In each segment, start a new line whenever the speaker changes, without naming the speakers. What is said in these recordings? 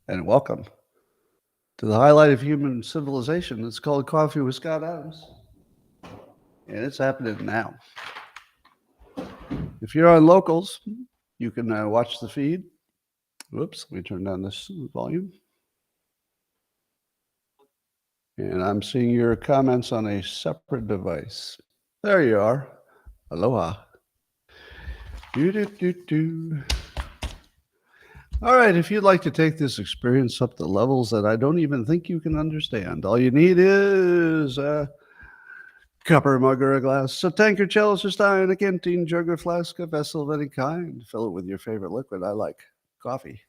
and welcome to the highlight of human civilization. It's called Coffee with Scott Adams, and it's happening now. If you're on locals, you can watch the feed. Whoops, let me turn down this volume. And I'm seeing your comments on a separate device. There you are. Aloha. Do. All right, if you'd like to take this experience up to levels that I don't even think you can understand, all you need is a cup or a mug or a glass, a tankard, chalice or stein, a canteen, jug or flask, a vessel of any kind. Fill it with your favorite liquid. I like coffee.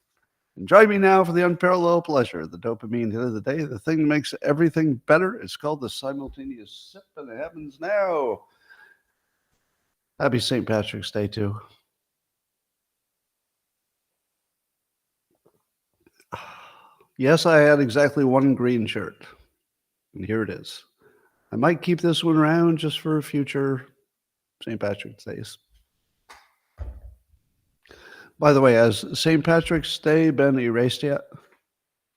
And join me now for the unparalleled pleasure, the dopamine hit of the day. The thing that makes everything better. It's called the simultaneous sip, and it happens now. Happy St. Patrick's Day, too. Yes, I had exactly one green shirt, and here it is. I might keep this one around just for future St. Patrick's Days. By the way, has St. Patrick's Day been erased yet?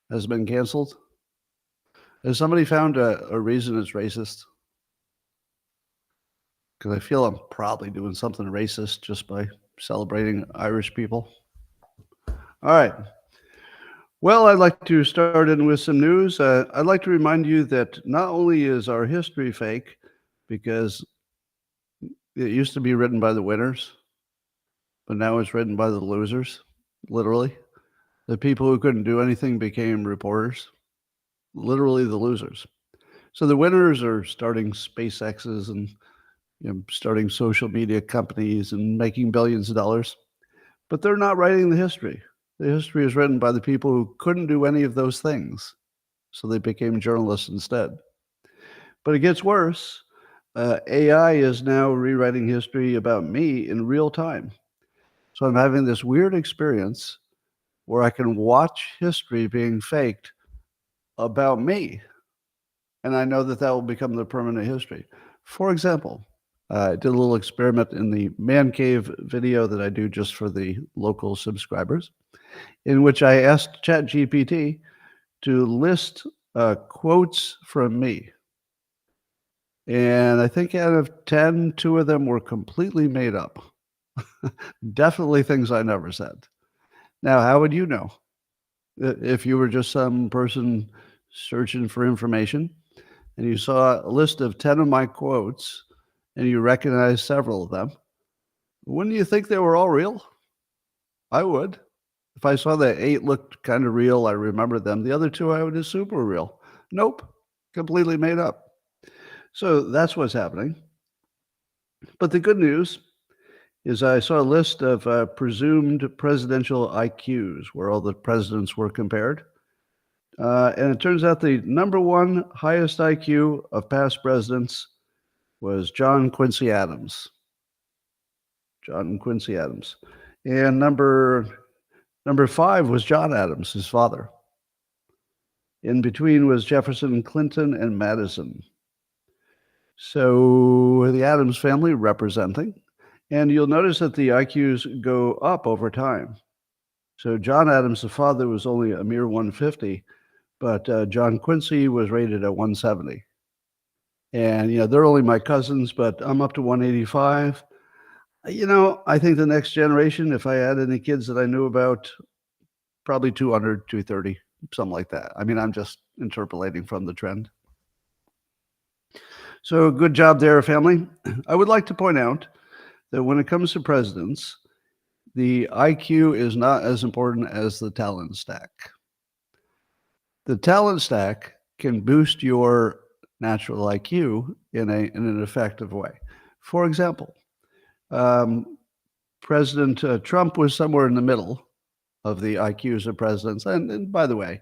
Has it been canceled? Has somebody found a reason it's racist? Because I feel I'm probably doing something racist just by celebrating Irish people. All right. Well, I'd like to start in with some news. I'd like to remind you that not only is our history fake, because it used to be written by the winners, but now it's written by the losers, literally. The people who couldn't do anything became reporters, literally the losers. So the winners are starting SpaceX's and starting social media companies and making billions of dollars, but they're not writing the history. The history is written by the people who couldn't do any of those things, so they became journalists instead. But it gets worse. AI is now rewriting history about me in real time. So I'm having this weird experience where I can watch history being faked about me. And I know that will become the permanent history. For example, I did a little experiment in the Man Cave video that I do just for the local subscribers, in which I asked ChatGPT to list quotes from me. And I think out of 10, 2 of them were completely made up. Definitely things I never said. Now, how would you know? If you were just some person searching for information and you saw a list of 10 of my quotes and you recognized several of them, wouldn't you think they were all real? I would. If I saw that 8 looked kind of real, I remembered them. The other 2 I would assume were real. Nope, completely made up. So that's what's happening. But the good news is I saw a list of presumed presidential IQs where all the presidents were compared. And it turns out the number one highest IQ of past presidents was John Quincy Adams. John Quincy Adams. And number 5 was John Adams, his father. In between was Jefferson, Clinton, and Madison. So the Adams family representing. And you'll notice that the IQs go up over time. So John Adams, the father, was only a mere 150, but John Quincy was rated at 170. And, they're only my cousins, but I'm up to 185. I think the next generation, if I had any kids that I knew about, probably 200, 230, something like that. I mean, I'm just interpolating from the trend. So good job there, family. I would like to point out that when it comes to presidents, the IQ is not as important as the talent stack. The talent stack can boost your natural IQ in an effective way. For example, President Trump was somewhere in the middle of the IQs of presidents. And by the way,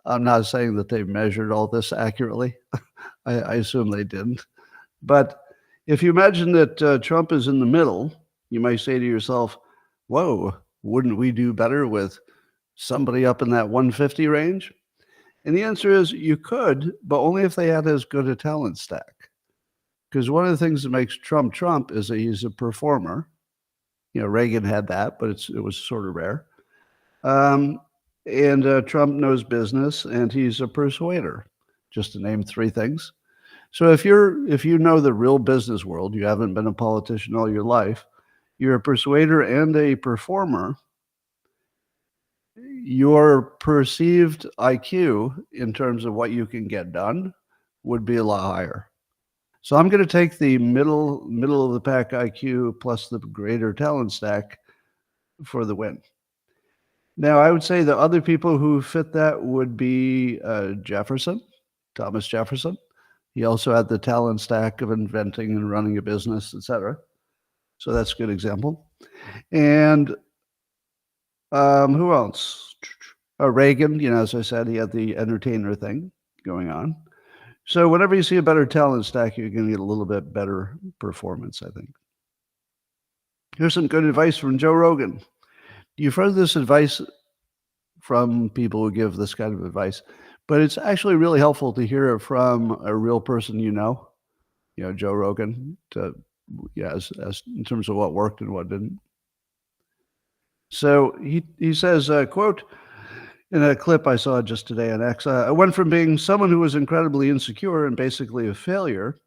I'm not saying that they've measured all this accurately. I assume they didn't. But if you imagine that Trump is in the middle, you might say to yourself, whoa, wouldn't we do better with somebody up in that 150 range? And the answer is you could, but only if they had as good a talent stack. Because one of the things that makes Trump Trump is that he's a performer. Reagan had that, but it was sort of rare. And Trump knows business, and he's a persuader, just to name three things. So if you know the real business world, you haven't been a politician all your life, you're a persuader and a performer, your perceived IQ in terms of what you can get done would be a lot higher. So I'm going to take the middle of the pack IQ plus the greater talent stack for the win. Now, I would say the other people who fit that would be Jefferson, Thomas Jefferson. He also had the talent stack of inventing and running a business, etc. So that's a good example. And who else? Reagan, as I said, he had the entertainer thing going on. So whenever you see a better talent stack, you're going to get a little bit better performance, I think. Here's some good advice from Joe Rogan. You've heard this advice from people who give this kind of advice, but it's actually really helpful to hear it from a real person Joe Rogan, as in terms of what worked and what didn't. So he says, quote, in a clip I saw just today on X, I went from being someone who was incredibly insecure and basically a failure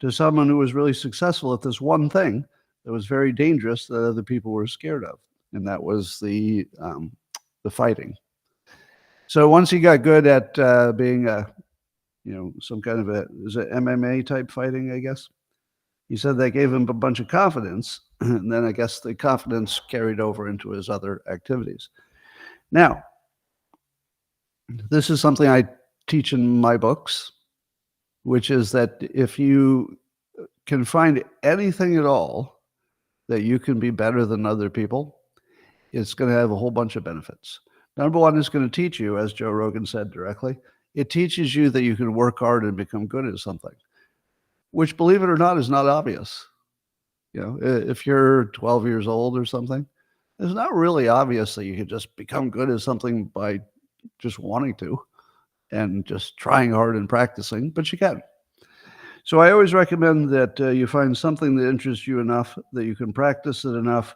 to someone who was really successful at this one thing that was very dangerous that other people were scared of, and that was the fighting. So once he got good at being some kind of is it MMA type fighting, I guess. He said that gave him a bunch of confidence, and then I guess the confidence carried over into his other activities. Now, this is something I teach in my books, which is that if you can find anything at all that you can be better than other people, it's going to have a whole bunch of benefits. Number one, it's going to teach you, as Joe Rogan said directly, it teaches you that you can work hard and become good at something, which, believe it or not, is not obvious. If you're 12 years old or something, it's not really obvious that you could just become good at something by just wanting to and just trying hard and practicing, but you can. So I always recommend that you find something that interests you enough that you can practice it enough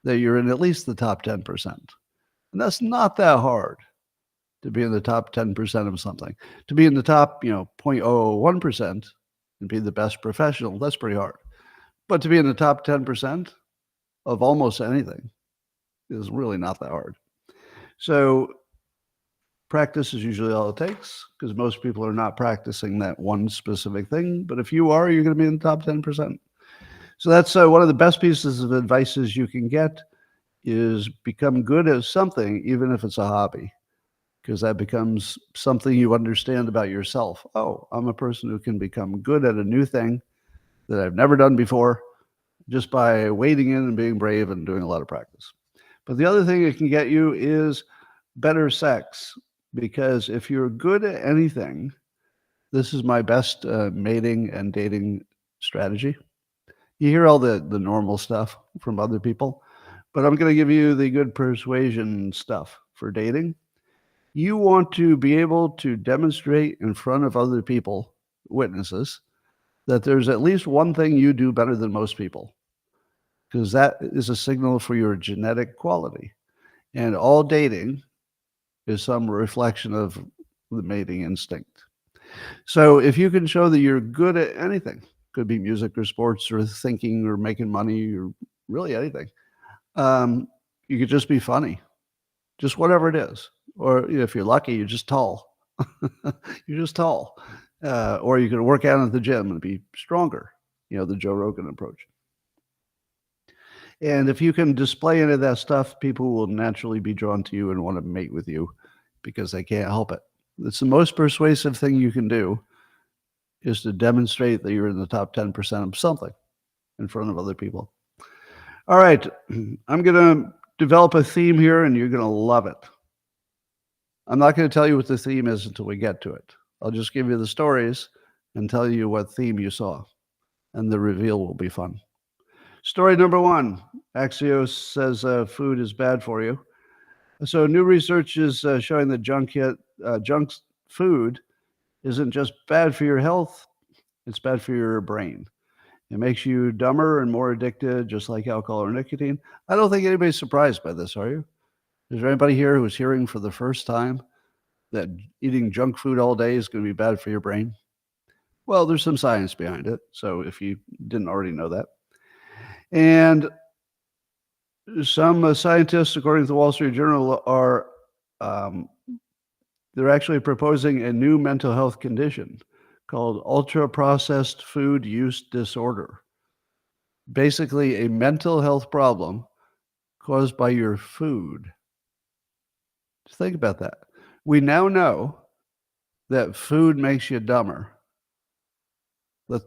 that you're in at least the top 10%. And that's not that hard, to be in the top 10% of something. To be in the top, 0.001% and be the best professional, that's pretty hard. But to be in the top 10% of almost anything is really not that hard. So practice is usually all it takes, because most people are not practicing that one specific thing. But if you are, you're going to be in the top 10%. So that's one of the best pieces of advice you can get is become good at something, even if it's a hobby, because that becomes something you understand about yourself. Oh, I'm a person who can become good at a new thing that I've never done before just by wading in and being brave and doing a lot of practice. But the other thing it can get you is better sex, because if you're good at anything, this is my best mating and dating strategy. You hear all the normal stuff from other people, but I'm going to give you the good persuasion stuff for dating. You want to be able to demonstrate in front of other people, witnesses, that there's at least one thing you do better than most people, because that is a signal for your genetic quality. And all dating is some reflection of the mating instinct. So if you can show that you're good at anything, could be music or sports or thinking or making money or really anything, you could just be funny, just whatever it is. Or if you're lucky, you're just tall. You're just tall. Or you could work out at the gym and be stronger, the Joe Rogan approach. And if you can display any of that stuff, people will naturally be drawn to you and want to mate with you because they can't help it. It's the most persuasive thing you can do, is to demonstrate that you're in the top 10% of something in front of other people. All right, I'm going to develop a theme here, and you're going to love it. I'm not going to tell you what the theme is until we get to it. I'll just give you the stories and tell you what theme you saw, and the reveal will be fun. Story number one, Axios says food is bad for you. So new research is showing that junk food isn't just bad for your health, it's bad for your brain. It makes you dumber and more addicted, just like alcohol or nicotine. I don't think anybody's surprised by this, are you? Is there anybody here who's hearing for the first time that eating junk food all day is going to be bad for your brain? Well, there's some science behind it. So if you didn't already know that. And some scientists, according to the Wall Street Journal, are um, they're actually proposing a new mental health condition called ultra processed food use disorder. Basically, a mental health problem caused by your food. Just think about that. We now know that food makes you dumber.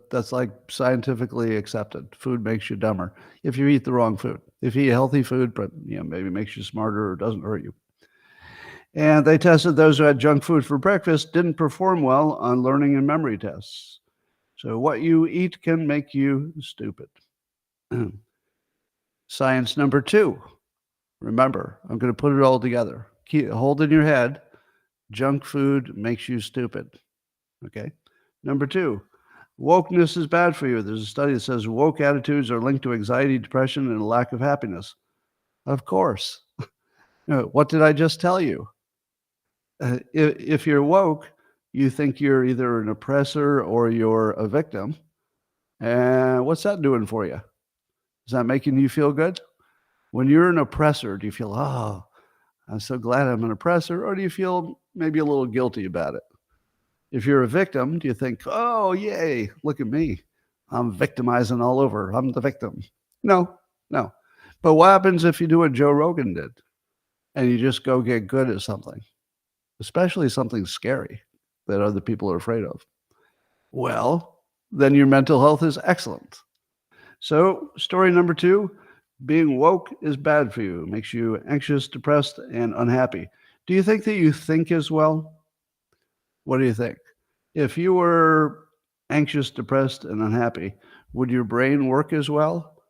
That's like scientifically accepted. Food makes you dumber if you eat the wrong food. If you eat healthy food, but maybe makes you smarter or doesn't hurt you. And they tested those who had junk food for breakfast didn't perform well on learning and memory tests. So what you eat can make you stupid. Science number 2. Remember, I'm going to put it all together. Hold in your head, junk food makes you stupid. Okay. Number 2, wokeness is bad for you. There's a study that says woke attitudes are linked to anxiety, depression, and a lack of happiness. Of course. What did I just tell you? If you're woke, you think you're either an oppressor or you're a victim. And what's that doing for you? Is that making you feel good? When you're an oppressor, do you feel, oh, I'm so glad I'm an oppressor? Or do you feel maybe a little guilty about it? If you're a victim, do you think, oh, yay, look at me. I'm victimizing all over. I'm the victim. No. But what happens if you do what Joe Rogan did and you just go get good at something, especially something scary that other people are afraid of? Well, then your mental health is excellent. So, story number 2, being woke is bad for you. It makes you anxious, depressed, and unhappy. Do you think that you think as well? What do you think? If you were anxious, depressed, and unhappy, would your brain work as well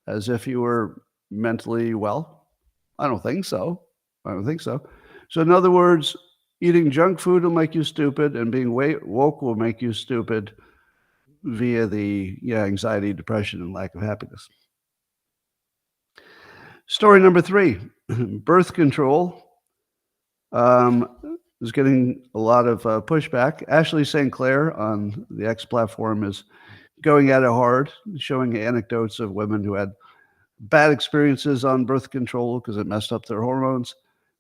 as if you were mentally well? I don't think so. So in other words, eating junk food will make you stupid, and being woke will make you stupid via the anxiety, depression, and lack of happiness. Story number 3, birth control is getting a lot of pushback. Ashley St. Clair on the X platform is going at it hard, showing anecdotes of women who had bad experiences on birth control because it messed up their hormones.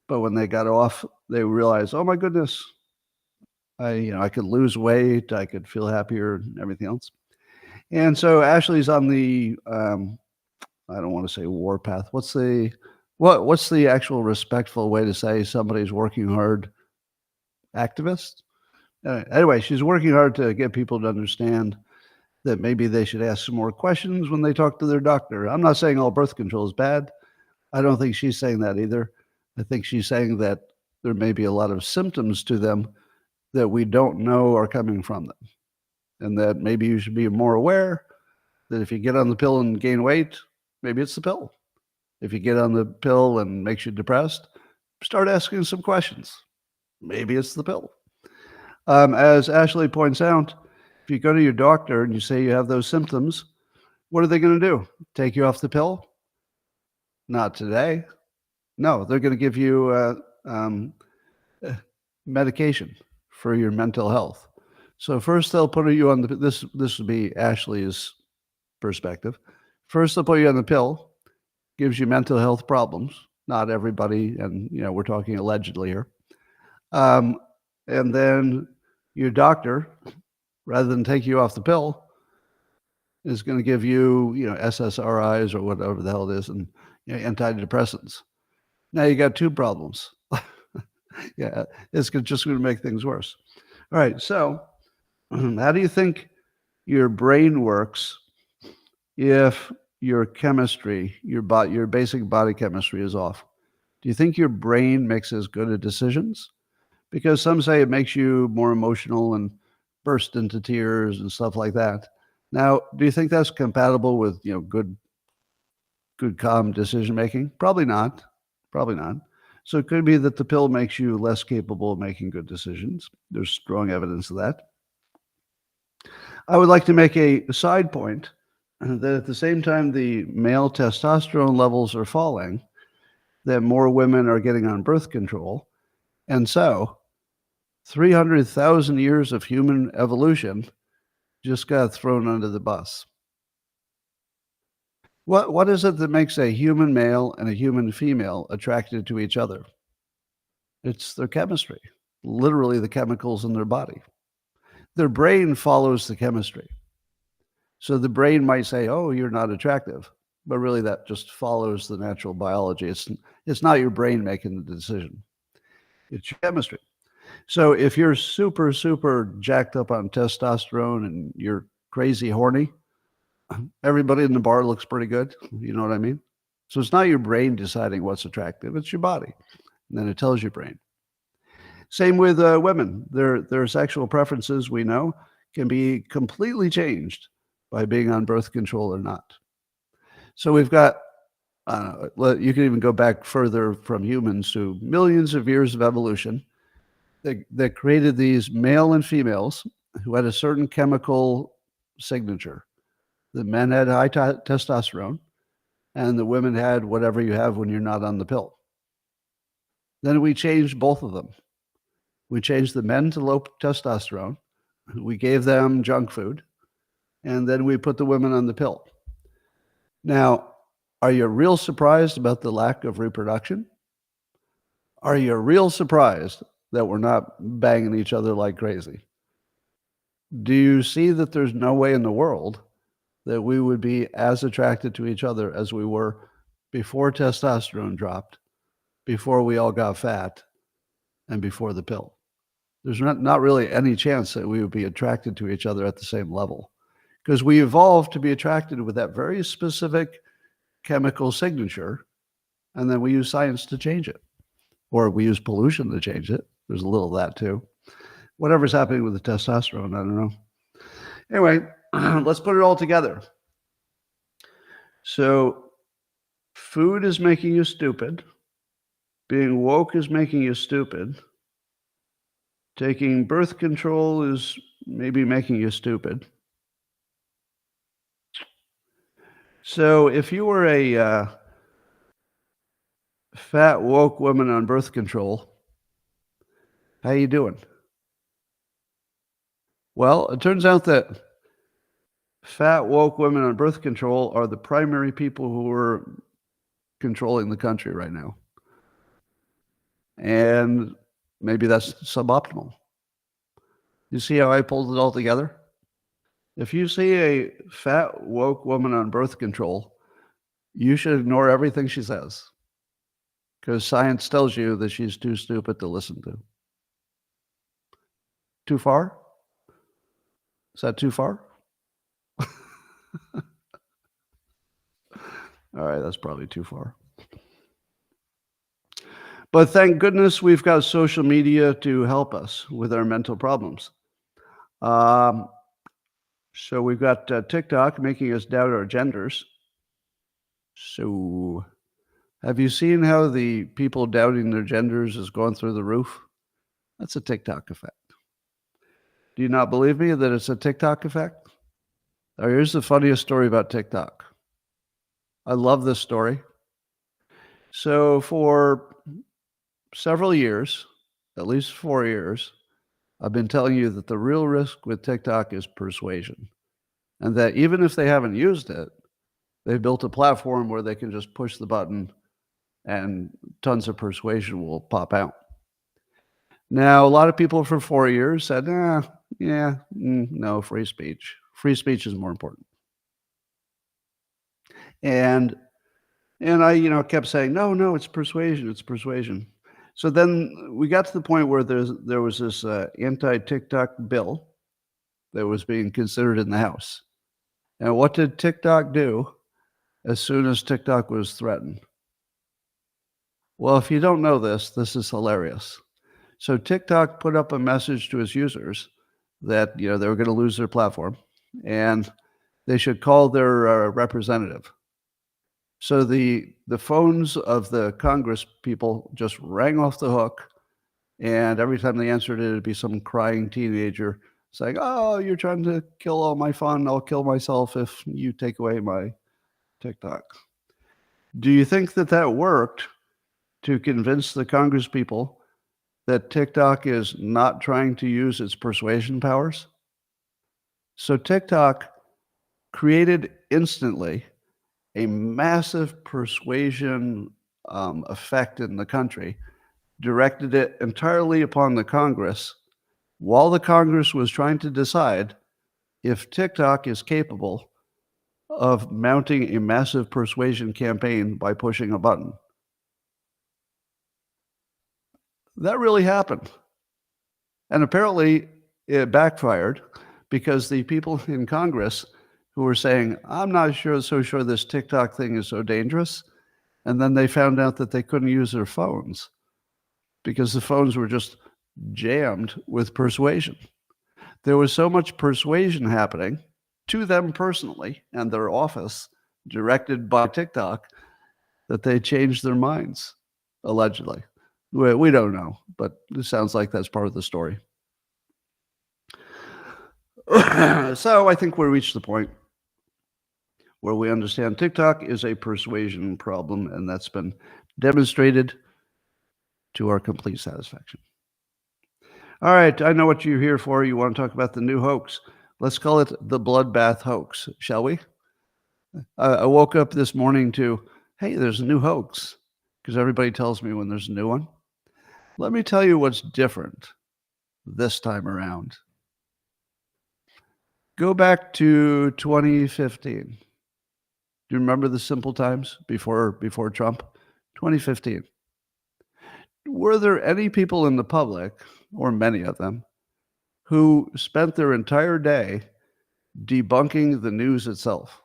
But when they got off, they realized, oh my goodness, I could lose weight, I could feel happier, and everything else. And so Ashley's on the I don't want to say warpath. What's the actual respectful way to say somebody's working hard? Activist? Anyway, she's working hard to get people to understand that maybe they should ask some more questions when they talk to their doctor. I'm not saying all birth control is bad. I don't think she's saying that either. I think she's saying that there may be a lot of symptoms to them that we don't know are coming from them. And that maybe you should be more aware that if you get on the pill and gain weight, maybe it's the pill. If you get on the pill and makes you depressed, start asking some questions. Maybe it's the pill. As Ashley points out, if you go to your doctor and you say you have those symptoms, what are they going to do? Take you off the pill? Not today. No, they're going to give you medication for your mental health. So first they'll put you on this would be Ashley's perspective. First they'll put you on the pill, gives you mental health problems. Not everybody, and we're talking allegedly here. And then your doctor, rather than take you off the pill, is going to give you, SSRIs or whatever the hell it is, and antidepressants. Now you got 2 problems. Yeah, it's just going to make things worse. All right, so how do you think your brain works if your chemistry, your basic body chemistry is off? Do you think your brain makes as good of decisions? Because some say it makes you more emotional and burst into tears and stuff like that. Now, do you think that's compatible with, good, calm decision making? Probably not. So it could be that the pill makes you less capable of making good decisions. There's strong evidence of that. I would like to make a side point that at the same time the male testosterone levels are falling, that more women are getting on birth control. And so 300,000 years of human evolution just got thrown under the bus. What is it that makes a human male and a human female attracted to each other? It's their chemistry, literally the chemicals in their body. Their brain follows the chemistry. So the brain might say, oh, you're not attractive, but really that just follows the natural biology. It's not your brain making the decision. It's your chemistry. So if you're super, super jacked up on testosterone and you're crazy horny, everybody in the bar looks pretty good. You know what I mean? So it's not your brain deciding what's attractive. It's your body. And then it tells your brain. Same with women. Their sexual preferences, we know, can be completely changed by being on birth control or not. So we've got, you can even go back further from humans to millions of years of evolution that created these male and females who had a certain chemical signature. The men had high testosterone, and the women had whatever you have when you're not on the pill. Then we changed both of them. We changed the men to low testosterone. We gave them junk food, and then we put the women on the pill. Now, are you real surprised about the lack of reproduction? Are you real surprised that we're not banging each other like crazy? Do you see that there's no way in the world that we would be as attracted to each other as we were before testosterone dropped, before we all got fat, and before the pill? There's not really any chance that we would be attracted to each other at the same level, because we evolved to be attracted with that very specific chemical signature, and then we use science to change it, or we use pollution to change it. There's a little of that too. Whatever's happening with the testosterone, I don't know. Anyway, let's put it all together. So food is making you stupid. Being woke is making you stupid. Taking birth control is maybe making you stupid. So if you were a fat, woke woman on birth control, how you doing? Well, it turns out that fat, woke women on birth control are the primary people who are controlling the country right now. And maybe that's suboptimal. You see how I pulled it all together? If you see a fat, woke woman on birth control, you should ignore everything she says, because science tells you that she's too stupid to listen to. Too far? Is that too far? All right, that's probably too far. But thank goodness we've got social media to help us with our mental problems. So we've got TikTok making us doubt our genders. So have you seen how the people doubting their genders is going through the roof? That's a TikTok effect. Do you not believe me that it's a TikTok effect? Now, here's the funniest story about TikTok. I love this story. So for several years, at least 4 years, I've been telling you that the real risk with TikTok is persuasion. And that even if they haven't used it, they've built a platform where they can just push the button and tons of persuasion will pop out. Now, a lot of people for 4 years said, no, free speech. Free speech is more important. And I, kept saying, no, it's persuasion, it's persuasion. So then we got to the point where there was this anti-TikTok bill that was being considered in the House. And what did TikTok do as soon as TikTok was threatened? Well, if you don't know this is hilarious. So TikTok put up a message to its users that, they were going to lose their platform and they should call their representative. So the phones of the Congress people just rang off the hook, and every time they answered it, it'd be some crying teenager saying, "Oh, you're trying to kill all my fun. I'll kill myself if you take away my TikTok." Do you think that worked to convince the Congress people that TikTok is not trying to use its persuasion powers. So TikTok created instantly a massive persuasion effect in the country, directed it entirely upon the Congress, while the Congress was trying to decide if TikTok is capable of mounting a massive persuasion campaign by pushing a button. That really happened. And apparently it backfired because the people in Congress who were saying, I'm not so sure this TikTok thing is so dangerous. And then they found out that they couldn't use their phones because the phones were just jammed with persuasion. There was so much persuasion happening to them personally and their office, directed by TikTok, that they changed their minds, allegedly. We don't know, but it sounds like that's part of the story. So I think we reached the point where we understand TikTok is a persuasion problem, and that's been demonstrated to our complete satisfaction. All right, I know what you're here for. You want to talk about the new hoax. Let's call it the bloodbath hoax, shall we? I woke up this morning to, hey, there's a new hoax, because everybody tells me when there's a new one. Let me tell you what's different this time around. Go back to 2015. Do you remember the simple times before Trump? 2015. Were there any people in the public, or many of them, who spent their entire day debunking the news itself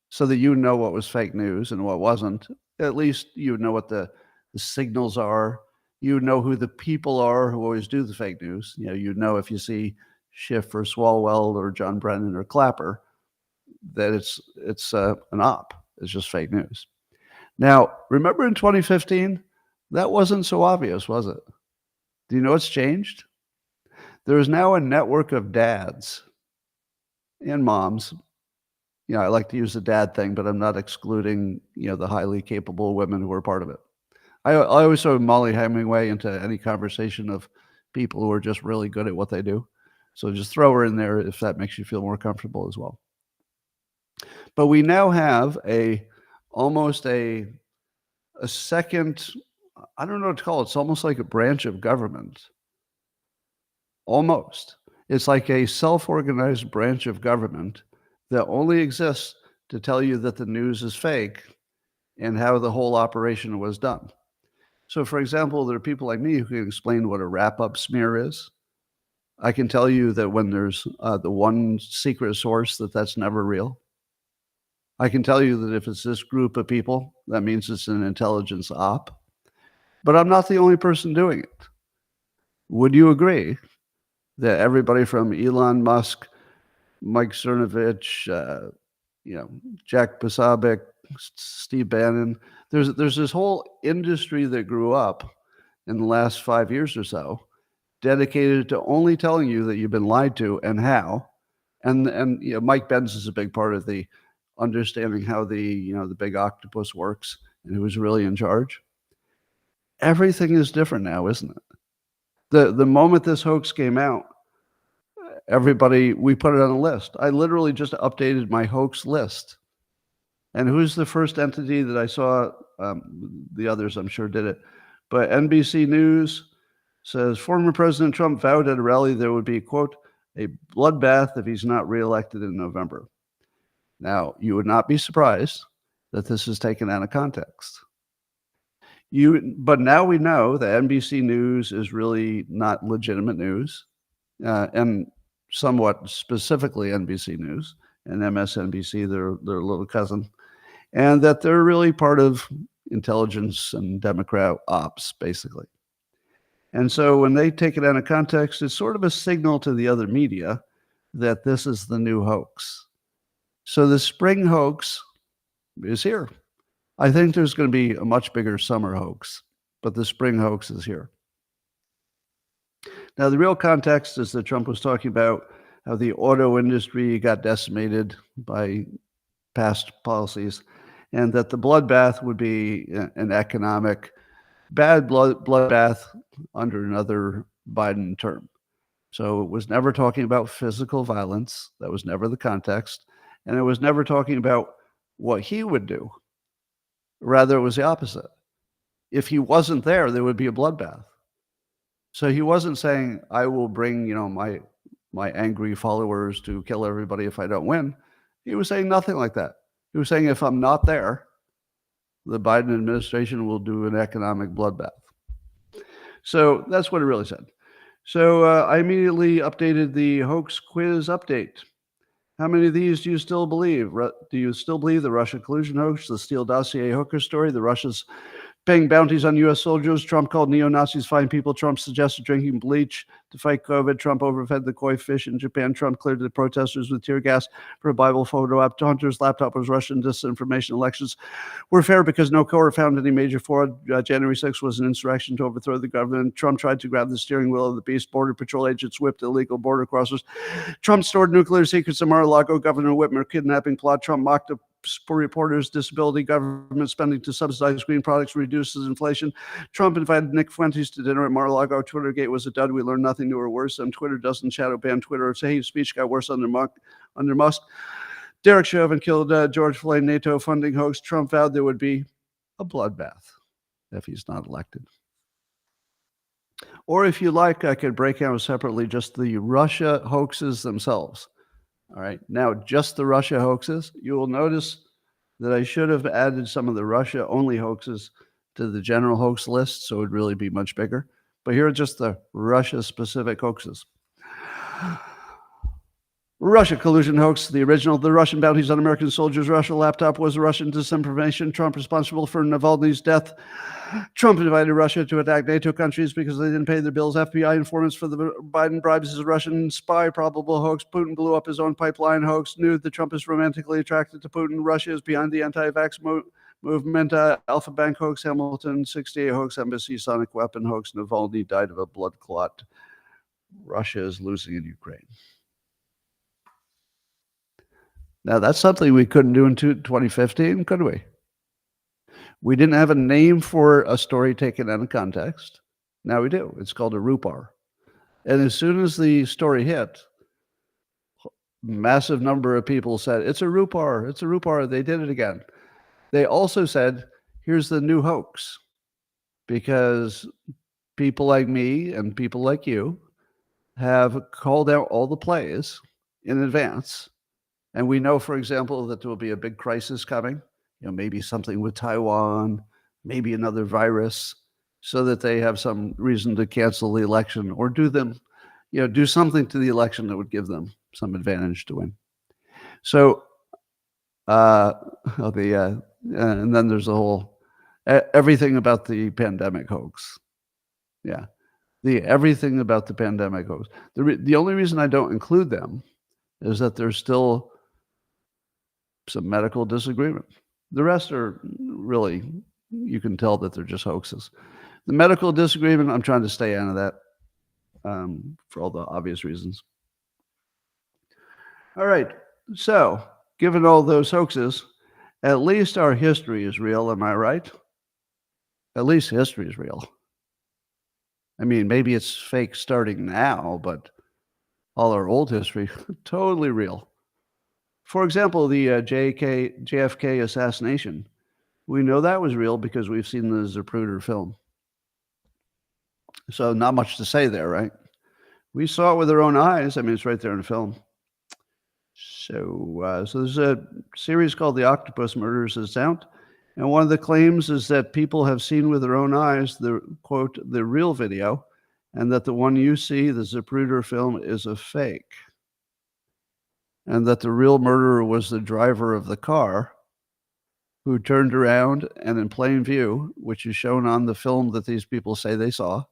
so that you know what was fake news and what wasn't? At least you know what the signals are. You know who the people are who always do the fake news. You know if you see Schiff or Swalwell or John Brennan or Clapper, that it's an op. It's just fake news. Now, remember in 2015, that wasn't so obvious, was it? Do you know what's changed? There is now a network of dads and moms. I like to use the dad thing, but I'm not excluding, the highly capable women who are part of it. I always throw Molly Hemingway into any conversation of people who are just really good at what they do. So just throw her in there if that makes you feel more comfortable as well. But we now have almost a second, I don't know what to call it. It's almost like a branch of government. Almost. It's like a self-organized branch of government that only exists to tell you that the news is fake and how the whole operation was done. So, for example, there are people like me who can explain what a wrap-up smear is. I can tell you that when there's the one secret source, that's never real. I can tell you that if it's this group of people, that means it's an intelligence op. But I'm not the only person doing it. Would you agree that everybody from Elon Musk, Mike Cernovich, Jack Posobiec, Steve Bannon, there's this whole industry that grew up in the last 5 years or so, dedicated to only telling you that you've been lied to and how. And Mike Benz is a big part of the understanding how the big octopus works and who's really in charge. Everything is different now, isn't it? The moment this hoax came out, we put it on a list. I literally just updated my hoax list. And who's the first entity that I saw? The others, I'm sure, did it. But NBC News says, former President Trump vowed at a rally there would be, quote, a bloodbath if he's not reelected in November. Now, you would not be surprised that this is taken out of context. But now we know that NBC News is really not legitimate news, and somewhat specifically NBC News and MSNBC, their little cousin, and that they're really part of intelligence and Democrat ops, basically. And so when they take it out of context, it's sort of a signal to the other media that this is the new hoax. So the spring hoax is here. I think there's going to be a much bigger summer hoax, but the spring hoax is here. Now, the real context is that Trump was talking about how the auto industry got decimated by past policies, and that the bloodbath would be an economic bad bloodbath under another Biden term. So it was never talking about physical violence. That was never the context. And it was never talking about what he would do. Rather, it was the opposite. If he wasn't there, there would be a bloodbath. So he wasn't saying, I will bring, my angry followers to kill everybody if I don't win. He was saying nothing like that. He was saying, if I'm not there, the Biden administration will do an economic bloodbath. So that's what it really said. So I immediately updated the hoax quiz update. How many of these do you still believe? Do you still believe the Russia collusion hoax, the Steele dossier hooker story, the Russians paying bounties on U.S. soldiers, Trump called neo-Nazis fine people, Trump suggested drinking bleach to fight COVID, Trump overfed the koi fish in Japan, Trump cleared the protesters with tear gas for a Bible photo op, Hunter's laptop was Russian disinformation, elections were fair because no court found any major fraud, January 6th was an insurrection to overthrow the government, Trump tried to grab the steering wheel of the beast, border patrol agents whipped illegal border crossers, Trump stored nuclear secrets in Mar-a-Lago, Governor Whitmer kidnapping plot, Trump mocked a reporters, disability, government spending to subsidize green products reduces inflation. Trump invited Nick Fuentes to dinner at Mar-a-Lago. Twittergate was a dud. We learned nothing new or worse. Twitter doesn't shadow ban Twitter. Hate speech got worse under Musk. Derek Chauvin killed George Floyd. NATO funding hoax. Trump vowed there would be a bloodbath if he's not elected. Or if you like, I could break out separately just the Russia hoaxes themselves. All right, now just the Russia hoaxes. You will notice that I should have added some of the Russia-only hoaxes to the general hoax list, so it would really be much bigger. But here are just the Russia-specific hoaxes. Russia collusion hoax, the original, the Russian bounties on American soldiers, Russia laptop was Russian disinformation, Trump responsible for Navalny's death. Trump invited Russia to attack NATO countries because they didn't pay their bills. FBI informants for the Biden bribes as a Russian spy, probable hoax. Putin blew up his own pipeline hoax. Nude, the Trump is romantically attracted to Putin. Russia is behind the anti-vax movement. Alpha Bank hoax. Hamilton 68 hoax. Embassy sonic weapon hoax. Navalny died of a blood clot. Russia is losing in Ukraine. Now, that's something we couldn't do in 2015, could we? We didn't have a name for a story taken out of context. Now we do. It's called a rupar. And as soon as the story hit, massive number of people said, it's a rupar, it's a rupar. They did it again. They also said, here's the new hoax. Because people like me and people like you have called out all the plays in advance. And we know, for example, that there will be a big crisis coming, maybe something with Taiwan, maybe another virus, so that they have some reason to cancel the election or do something to the election that would give them some advantage to win. So, and then there's the whole, everything about the pandemic hoax. Yeah, everything about the pandemic hoax. The only reason I don't include them is that there's still some medical disagreement. The rest are really, you can tell that they're just hoaxes. The medical disagreement, I'm trying to stay out of that for all the obvious reasons. All right, so given all those hoaxes, at least our history is real, am I right? At least history is real. I mean, maybe it's fake starting now, but all our old history, totally real. For example, the JFK assassination. We know that was real because we've seen the Zapruder film. So not much to say there, right? We saw it with our own eyes. I mean, it's right there in the film. So there's a series called The Octopus Murders is out. And one of the claims is that people have seen with their own eyes the, quote, the real video, and that the one you see, the Zapruder film, is a fake. And that the real murderer was the driver of the car who turned around and in plain view, which is shown on the film that these people say they saw,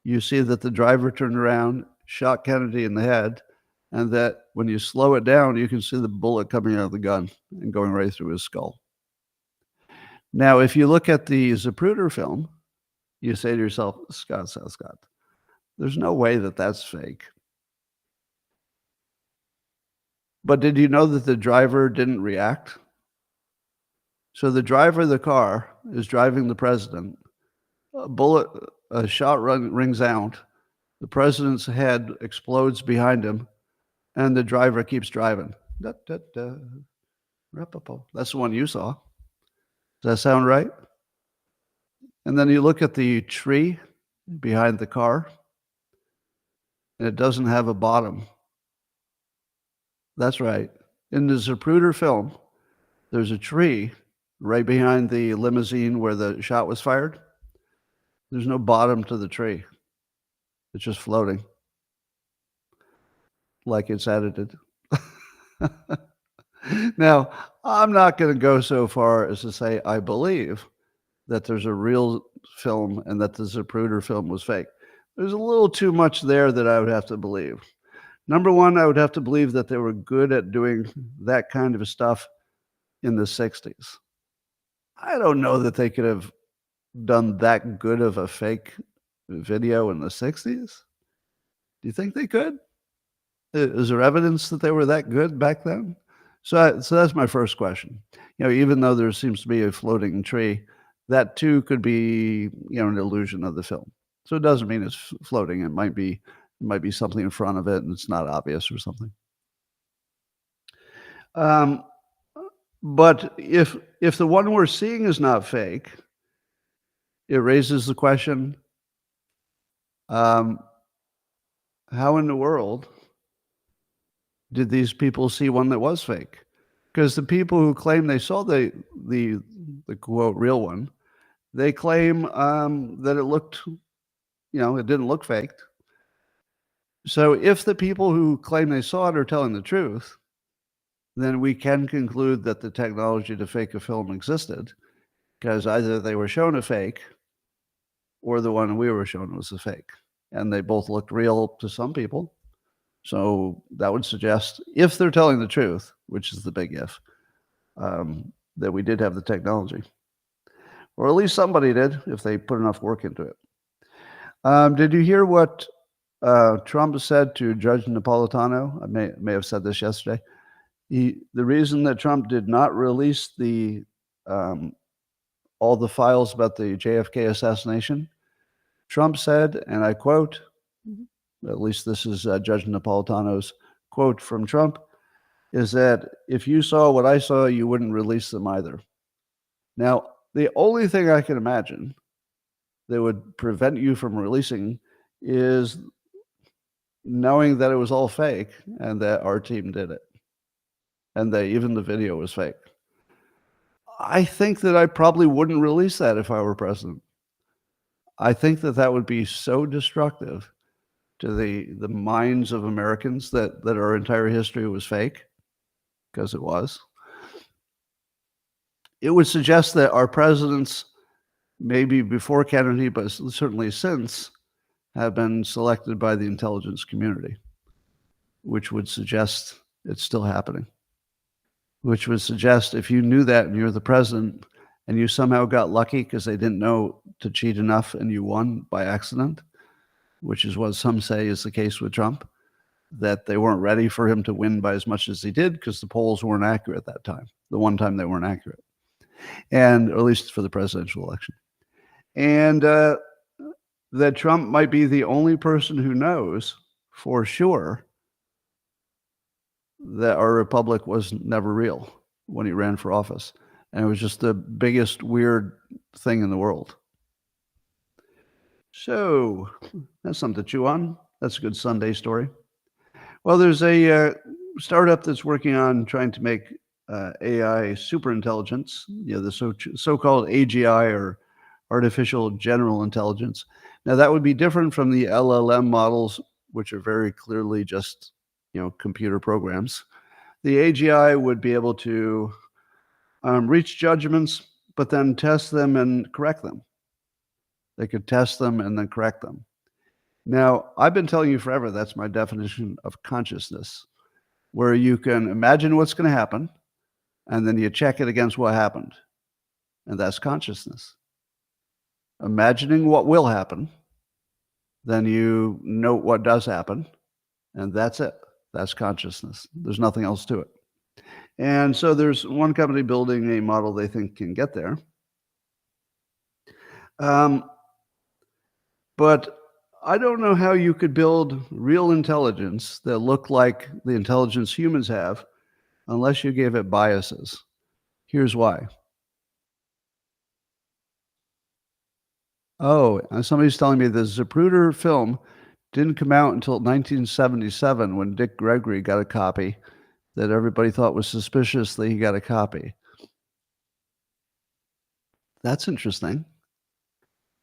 you see that the driver turned around, shot Kennedy in the head, and that when you slow it down, you can see the bullet coming out of the gun and going right through his skull. Now, if you look at the Zapruder film, you say to yourself, Scott, there's no way that that's fake. But did you know that the driver didn't react? So the driver of the car is driving the president, a shot rings out, the president's head explodes behind him, and the driver keeps driving. Da, da, da, rapapo. That's the one you saw. Does that sound right? And then you look at the tree behind the car, and it doesn't have a bottom. That's right. In the Zapruder film, there's a tree right behind the limousine where the shot was fired. There's no bottom to the tree. It's just floating like it's edited. Now, I'm not going to go so far as to say I believe that there's a real film and that the Zapruder film was fake. There's a little too much there that I would have to believe. Number one, I would have to believe that they were good at doing that kind of stuff in the 60s. I don't know that they could have done that good of a fake video in the 60s. Do you think they could? Is there evidence that they were that good back then? So that's my first question. Even though there seems to be a floating tree, that too could be, an illusion of the film. So it doesn't mean it's floating. It might be something in front of it and it's not obvious or something. But if the one we're seeing is not fake, it raises the question, how in the world did these people see one that was fake? Because the people who claim they saw the quote real one, they claim that it looked, it didn't look faked. So if the people who claim they saw it are telling the truth, then we can conclude that the technology to fake a film existed, because either they were shown a fake or the one we were shown was a fake. And they both looked real to some people. So that would suggest, if they're telling the truth, which is the big if, that we did have the technology. Or at least somebody did, if they put enough work into it. Did you hear what Trump said to Judge Napolitano? I may have said this yesterday. The reason that Trump did not release all the files about the JFK assassination, Trump said, and I quote, at least this is Judge Napolitano's quote from Trump, is that if you saw what I saw, you wouldn't release them either. Now, the only thing I can imagine that would prevent you from releasing is knowing that it was all fake and that our team did it and that even the video was fake. I think that I probably wouldn't release that if I were president. I think that would be so destructive to the minds of Americans that our entire history was fake, because it was. It would suggest that our presidents, maybe before Kennedy, but certainly since, have been selected by the intelligence community, which would suggest it's still happening. Which would suggest if you knew that and you're the president and you somehow got lucky because they didn't know to cheat enough and you won by accident, which is what some say is the case with Trump, that they weren't ready for him to win by as much as he did because the polls weren't accurate that time, the one time they weren't accurate, and or at least for the presidential election. And that Trump might be the only person who knows for sure that our republic was never real when he ran for office. And it was just the biggest weird thing in the world. So that's something to chew on. That's a good Sunday story. Well, there's a startup that's working on trying to make AI superintelligence, the so-called AGI, or artificial general intelligence. Now, that would be different from the LLM models, which are very clearly just, computer programs. The AGI would be able to reach judgments, but then test them and correct them. They could test them and then correct them. Now, I've been telling you forever that's my definition of consciousness, where you can imagine what's going to happen, and then you check it against what happened. And that's consciousness. Imagining what will happen, then you note what does happen, and that's it. That's consciousness. There's nothing else to it. And so there's one company building a model they think can get there. But I don't know how you could build real intelligence that looked like the intelligence humans have unless you gave it biases. Here's why. Oh, somebody's telling me the Zapruder film didn't come out until 1977 when Dick Gregory got a copy that everybody thought was suspicious that he got a copy. That's interesting.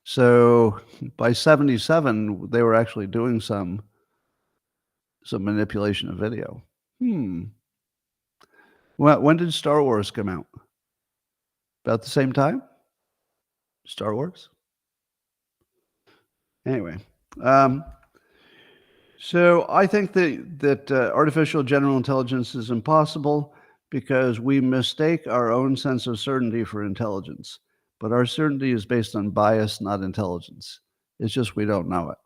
So by 77, they were actually doing some manipulation of video. Well, when did Star Wars come out? About the same time? Star Wars? Anyway, so I think that artificial general intelligence is impossible because we mistake our own sense of certainty for intelligence. But our certainty is based on bias, not intelligence. It's just we don't know it.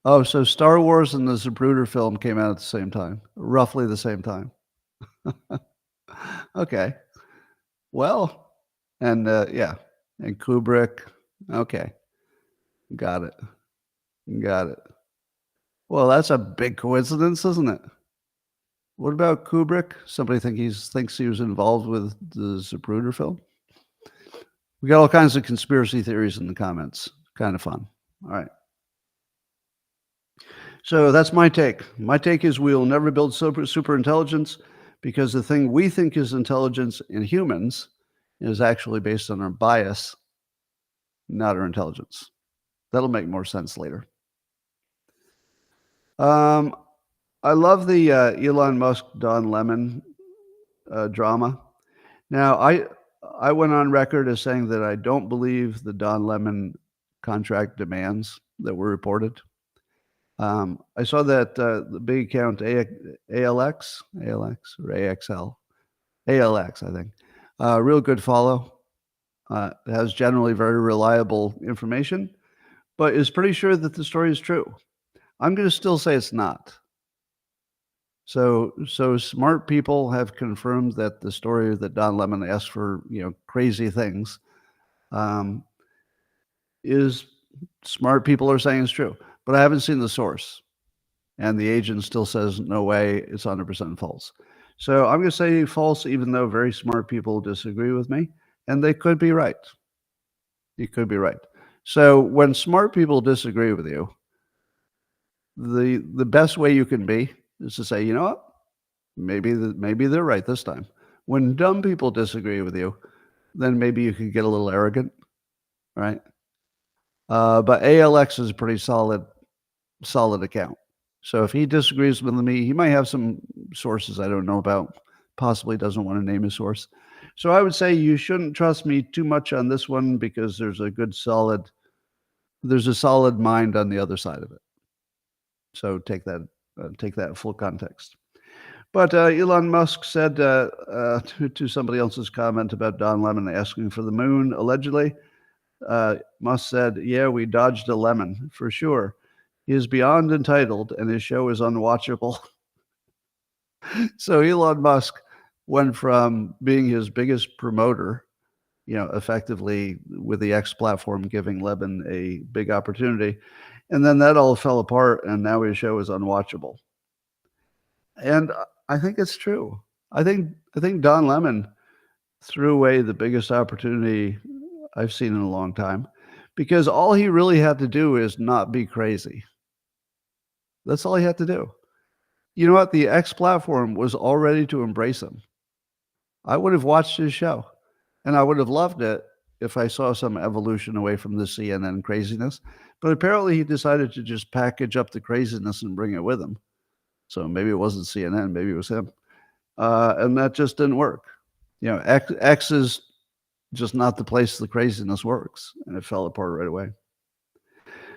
Oh, so Star Wars and the Zapruder film came out at the same time, roughly the same time. Okay. Well, and yeah, and Kubrick. Okay. Got it. Got it. Well, that's a big coincidence, isn't it? What about Kubrick? Somebody thinks he was involved with the Zapruder film? We got all kinds of conspiracy theories in the comments. Kind of fun. All right. So that's my take. My take is we'll never build super intelligence because the thing we think is intelligence in humans is actually based on our bias, not our intelligence. That'll make more sense later. I love the Elon Musk Don Lemon drama. Now, I went on record as saying that I don't believe the Don Lemon contract demands that were reported. I saw that the big account ALX or AXL, ALX, I think, real good follow. Has generally very reliable information, but is pretty sure that the story is true. I'm going to still say it's not. So smart people have confirmed that the story that Don Lemon asked for, crazy things, is smart people are saying it's true. But I haven't seen the source, and the agent still says no way, it's 100% false. So I'm going to say false, even though very smart people disagree with me, and they could be right. You could be right. So when smart people disagree with you, the best way you can be is to say, you know what, maybe they're right this time. When dumb people disagree with you, then maybe you could get a little arrogant, right? But ALX is a pretty solid account. So if he disagrees with me, he might have some sources I don't know about, possibly doesn't want to name his source. So I would say you shouldn't trust me too much on this one because there's a solid mind on the other side of it. So take that full context. But Elon Musk said to somebody else's comment about Don Lemon asking for the moon, allegedly, Musk said, yeah, we dodged a lemon, for sure. He is beyond entitled, and his show is unwatchable. So Elon Musk went from being his biggest promoter, effectively with the X platform giving Lemon a big opportunity, and then that all fell apart, and now his show is unwatchable. And I think it's true. I think Don Lemon threw away the biggest opportunity I've seen in a long time because all he really had to do is not be crazy. That's all he had to do. You know what? The X platform was all ready to embrace him. I would have watched his show, and I would have loved it if I saw some evolution away from the CNN craziness. But apparently he decided to just package up the craziness and bring it with him. So maybe it wasn't CNN, maybe it was him. And that just didn't work. X is just not the place the craziness works, and it fell apart right away.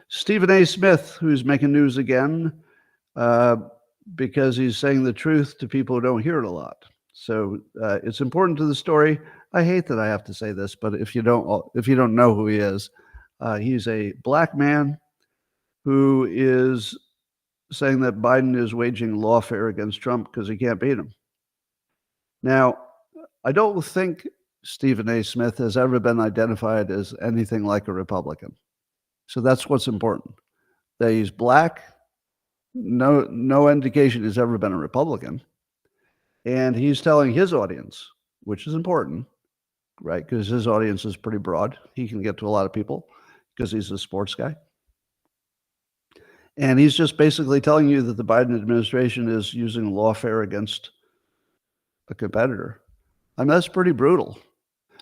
Stephen A. Smith, who's making news again, because he's saying the truth to people who don't hear it a lot. So it's important to the story. I hate that I have to say this, but if you don't know who he is, he's a black man who is saying that Biden is waging lawfare against Trump because he can't beat him. Now, I don't think Stephen A. Smith has ever been identified as anything like a Republican. So that's what's important. That he's black, no indication he's ever been a Republican, and he's telling his audience, which is important, right? Because his audience is pretty broad. He can get to a lot of people because he's a sports guy. And he's just basically telling you that the Biden administration is using lawfare against a competitor. I mean, that's pretty brutal.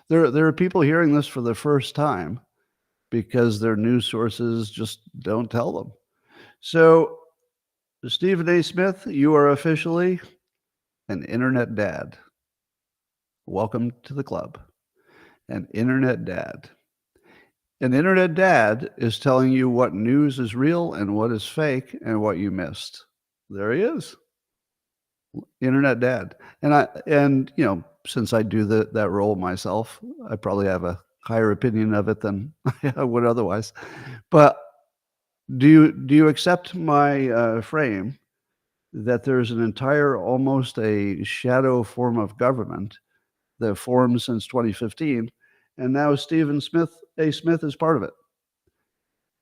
There are people hearing this for the first time because their news sources just don't tell them. So, Stephen A. Smith, you are officially an internet dad. Welcome to the club. An internet dad. An internet dad is telling you what news is real and what is fake and what you missed. There he is. Internet dad. And you know, since I do that role myself, I probably have a higher opinion of it than I would otherwise. But do you accept my frame that there's an entire, almost a shadow form of government that formed since 2015, and now Stephen A. Smith is part of it?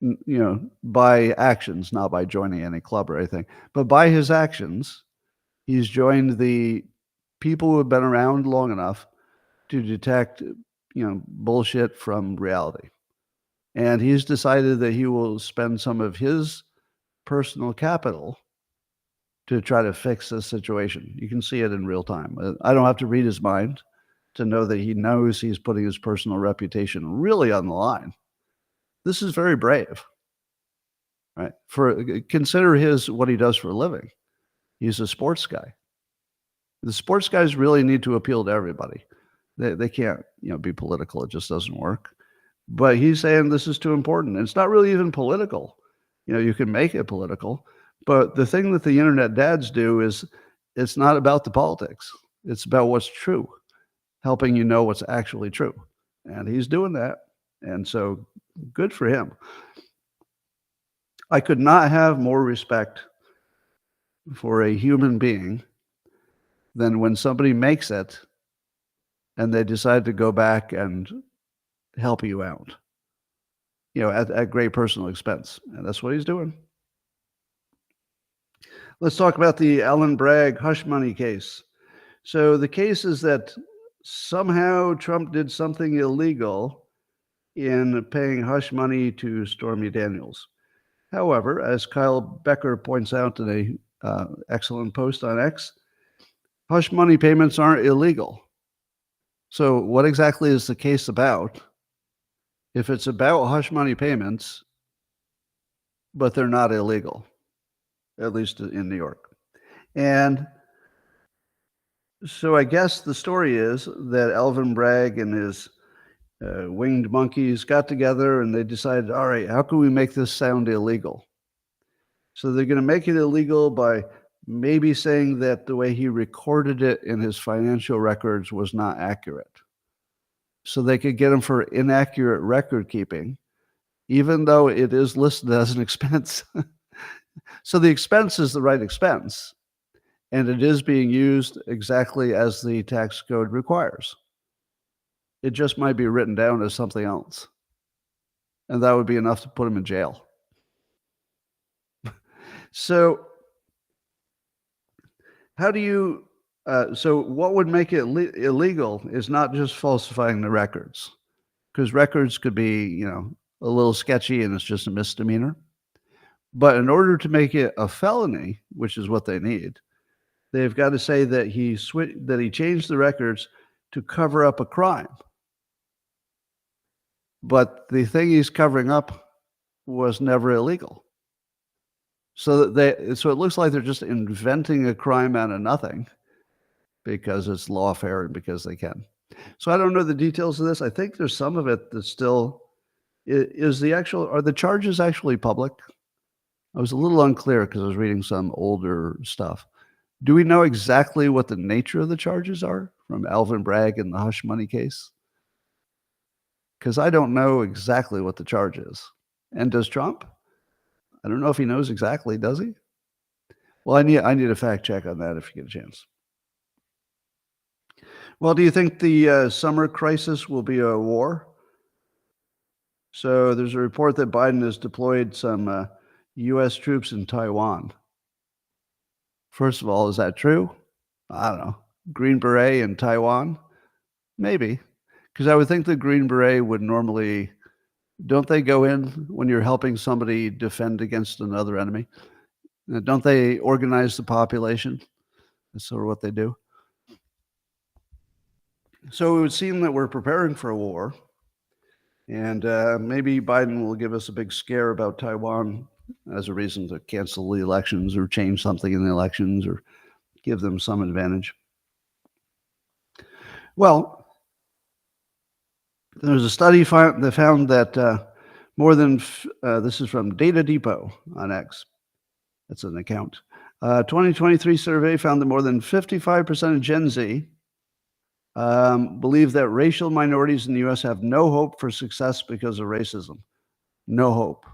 You know, by actions, not by joining any club or anything, but by his actions, he's joined the people who have been around long enough to detect, you know, bullshit from reality. And he's decided that he will spend some of his personal capital to try to fix this situation. You can see it in real time. I don't have to read his mind to know that he knows he's putting his personal reputation really on the line. This is very brave, right? Consider what he does for a living. He's a sports guy. The sports guys really need to appeal to everybody. They can't, you know, be political. It just doesn't work. But he's saying this is too important. And it's not really even political. You know, you can make it political. But the thing that the internet dads do is it's not about the politics. It's about what's true, helping you know what's actually true. And he's doing that. And so good for him. I could not have more respect for a human being than when somebody makes it and they decide to go back and help you out, you know, at great personal expense. And that's what he's doing. Let's talk about the Alvin Bragg hush money case. So the case is that somehow Trump did something illegal in paying hush money to Stormy Daniels. However, as Kyle Becker points out in a excellent post on X, hush money payments aren't illegal. So what exactly is the case about? If it's about hush money payments, but they're not illegal, at least in New York. And so I guess the story is that Alvin Bragg and his winged monkeys got together and they decided, all right, how can we make this sound illegal? So they're going to make it illegal by maybe saying that the way he recorded it in his financial records was not accurate. So they could get him for inaccurate record keeping, even though it is listed as an expense. So the expense is the right expense, and it is being used exactly as the tax code requires. It just might be written down as something else, and that would be enough to put him in jail. So how do you so what would make it illegal is not just falsifying the records, because records could be, you know, a little sketchy and it's just a misdemeanor. But in order to make it a felony, which is what they need, they've got to say that he changed the records to cover up a crime. But the thing he's covering up was never illegal. So it looks like they're just inventing a crime out of nothing because it's lawfare and because they can. So I don't know the details of this. I think there's some of it that still are the charges actually public? I was a little unclear because I was reading some older stuff. Do we know exactly what the nature of the charges are from Alvin Bragg in the hush money case? Because I don't know exactly what the charge is. And does Trump? I don't know if he knows exactly, does he? Well, I need a fact check on that if you get a chance. Well, do you think the summer crisis will be a war? So there's a report that Biden has deployed some U.S. troops in Taiwan. First of all, is that true? I don't know. Green Beret in Taiwan? Maybe. Because I would think the Green Beret would normally, don't they go in when you're helping somebody defend against another enemy? Don't they organize the population? That's sort of what they do. So it would seem that we're preparing for a war. And maybe Biden will give us a big scare about Taiwan as a reason to cancel the elections or change something in the elections or give them some advantage. Well, there's a study that found that more than, this is from Data Depot on X. That's an account. 2023 survey found that more than 55% of Gen Z believe that racial minorities in the U.S. have no hope for success because of racism. No hope.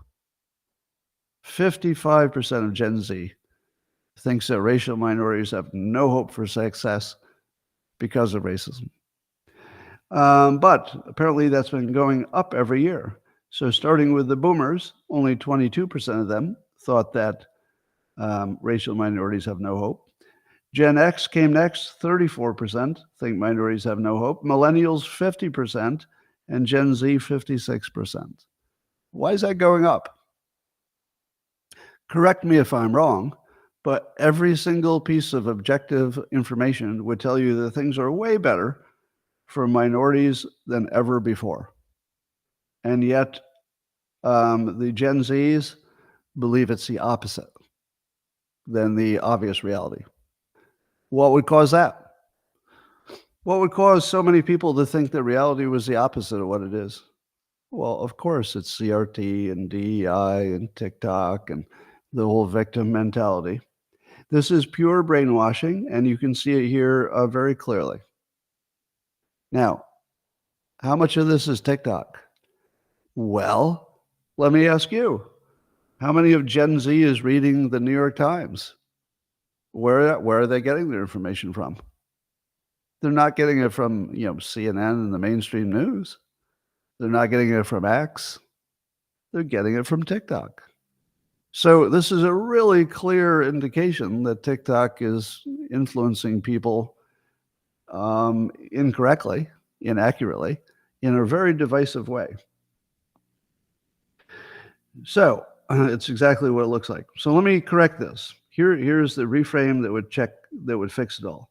55% of Gen Z thinks that racial minorities have no hope for success because of racism. But apparently that's been going up every year. So starting with the boomers, only 22% of them thought that racial minorities have no hope. Gen X came next, 34% think minorities have no hope. Millennials, 50%, and Gen Z, 56%. Why is that going up? Correct me if I'm wrong, but every single piece of objective information would tell you that things are way better for minorities than ever before. And yet, the Gen Zs believe it's the opposite than the obvious reality. What would cause that? What would cause so many people to think that reality was the opposite of what it is? Well, of course, it's CRT and DEI and TikTok and the whole victim mentality. This is pure brainwashing, and you can see it here very clearly. Now, how much of this is TikTok? Well, let me ask you, how many of Gen Z is reading the New York Times? Where are they getting their information from? They're not getting it from, CNN and the mainstream news. They're not getting it from X. They're getting it from TikTok. So this is a really clear indication that TikTok is influencing people incorrectly, inaccurately, in a very divisive way. So it's exactly what it looks like. So let me correct this. Here's the reframe that would fix it all.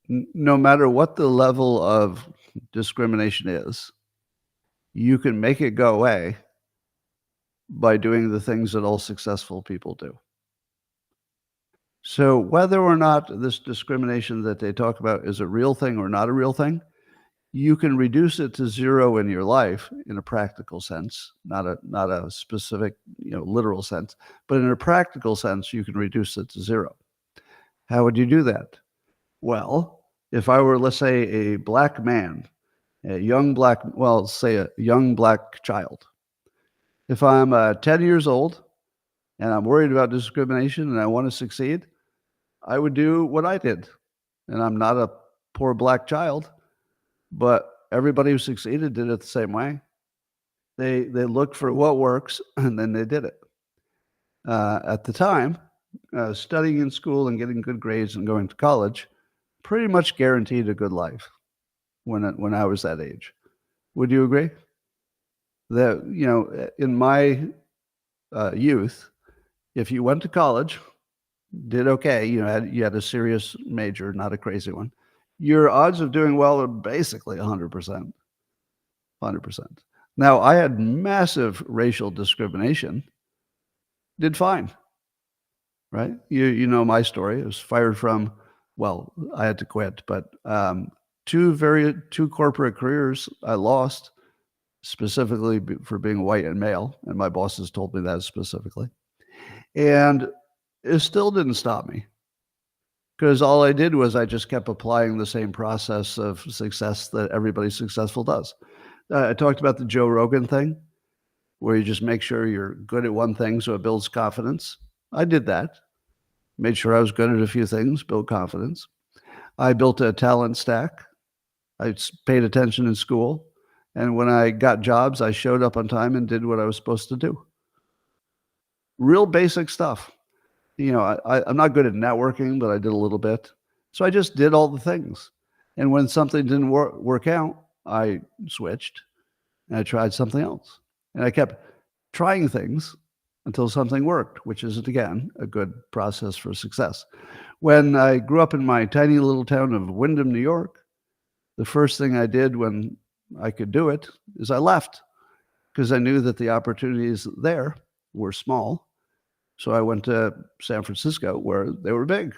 No matter what the level of discrimination is, you can make it go away by doing the things that all successful people do. So whether or not this discrimination that they talk about is a real thing or not a real thing, you can reduce it to zero in your life in a practical sense, not a specific, literal sense, but in a practical sense, you can reduce it to zero. How would you do that? Well, if I were, let's say, a black man, say a young black child. If I'm 10 years old and I'm worried about discrimination and I want to succeed, I would do what I did. And I'm not a poor black child, but everybody who succeeded did it the same way. They looked for what works and then they did it. At the time, studying in school and getting good grades and going to college pretty much guaranteed a good life when I was that age. Would you agree? That, in my youth, if you went to college, did okay, you had a serious major, not a crazy one, your odds of doing well are basically 100%. 100%. Now, I had massive racial discrimination, did fine, right? You know my story. I was fired from, I had to quit, but two corporate careers I lost specifically for being white and male, and my bosses told me that specifically. And it still didn't stop me because all I did was I just kept applying the same process of success that everybody successful does. I talked about the Joe Rogan thing, where you just make sure you're good at one thing so it builds confidence. I did that. Made sure I was good at a few things, build confidence. I built a talent stack. I paid attention in school. And when I got jobs, I showed up on time and did what I was supposed to do. Real basic stuff. I'm not good at networking, but I did a little bit. So I just did all the things. And when something didn't work out, I switched and I tried something else. And I kept trying things until something worked, which is, again, a good process for success. When I grew up in my tiny little town of Windham, New York, the first thing I did when I could do it is I left because I knew that the opportunities there were small. So I went to San Francisco where they were big.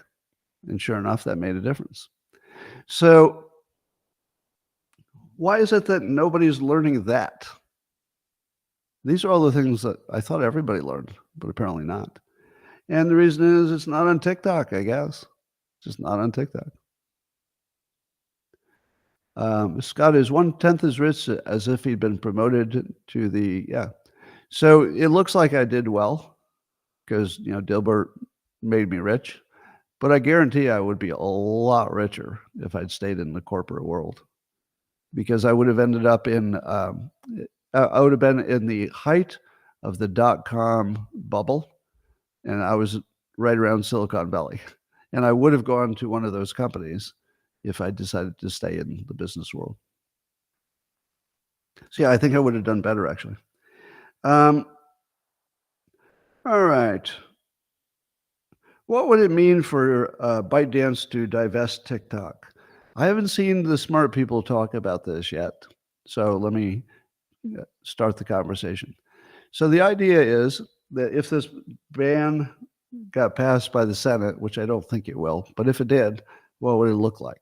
And sure enough, that made a difference. So why is it that nobody's learning that? These are all the things that I thought everybody learned, but apparently not. And the reason is it's not on TikTok, I guess. It's just not on TikTok. Scott is 1/10 as rich as if he'd been promoted to the, yeah. So it looks like I did well because, Dilbert made me rich, but I guarantee I would be a lot richer if I'd stayed in the corporate world because I would have ended up I would have been in the height of the .com bubble, and I was right around Silicon Valley. And I would have gone to one of those companies if I decided to stay in the business world. So yeah, I think I would have done better, actually. All right. What would it mean for ByteDance to divest TikTok? I haven't seen the smart people talk about this yet. So let me start the conversation. So the idea is that if this ban got passed by the Senate, which I don't think it will, but if it did, what would it look like?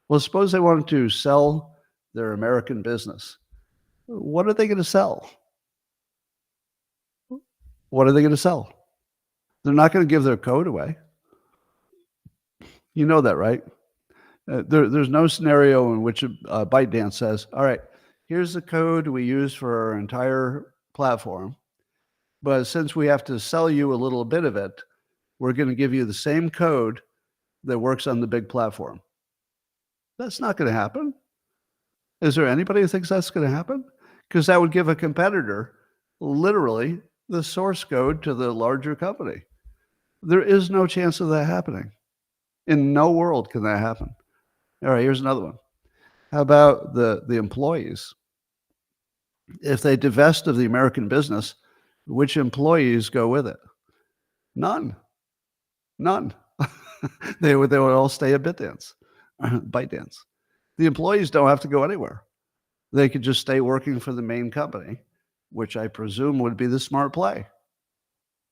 Well, suppose they wanted to sell their American business. What are they going to sell? What are they going to sell? They're not going to give their code away. You know that, right? There's no scenario in which ByteDance says, all right, here's the code we use for our entire platform. But since we have to sell you a little bit of it, we're going to give you the same code that works on the big platform. That's not going to happen. Is there anybody who thinks that's going to happen? Because that would give a competitor literally the source code to the larger company. There is no chance of that happening. In no world can that happen. All right, here's another one. How about the employees? If they divest of the American business, which employees go with it? None. They would all stay at ByteDance. The employees don't have to go anywhere. They could just stay working for the main company, which I presume would be the smart play.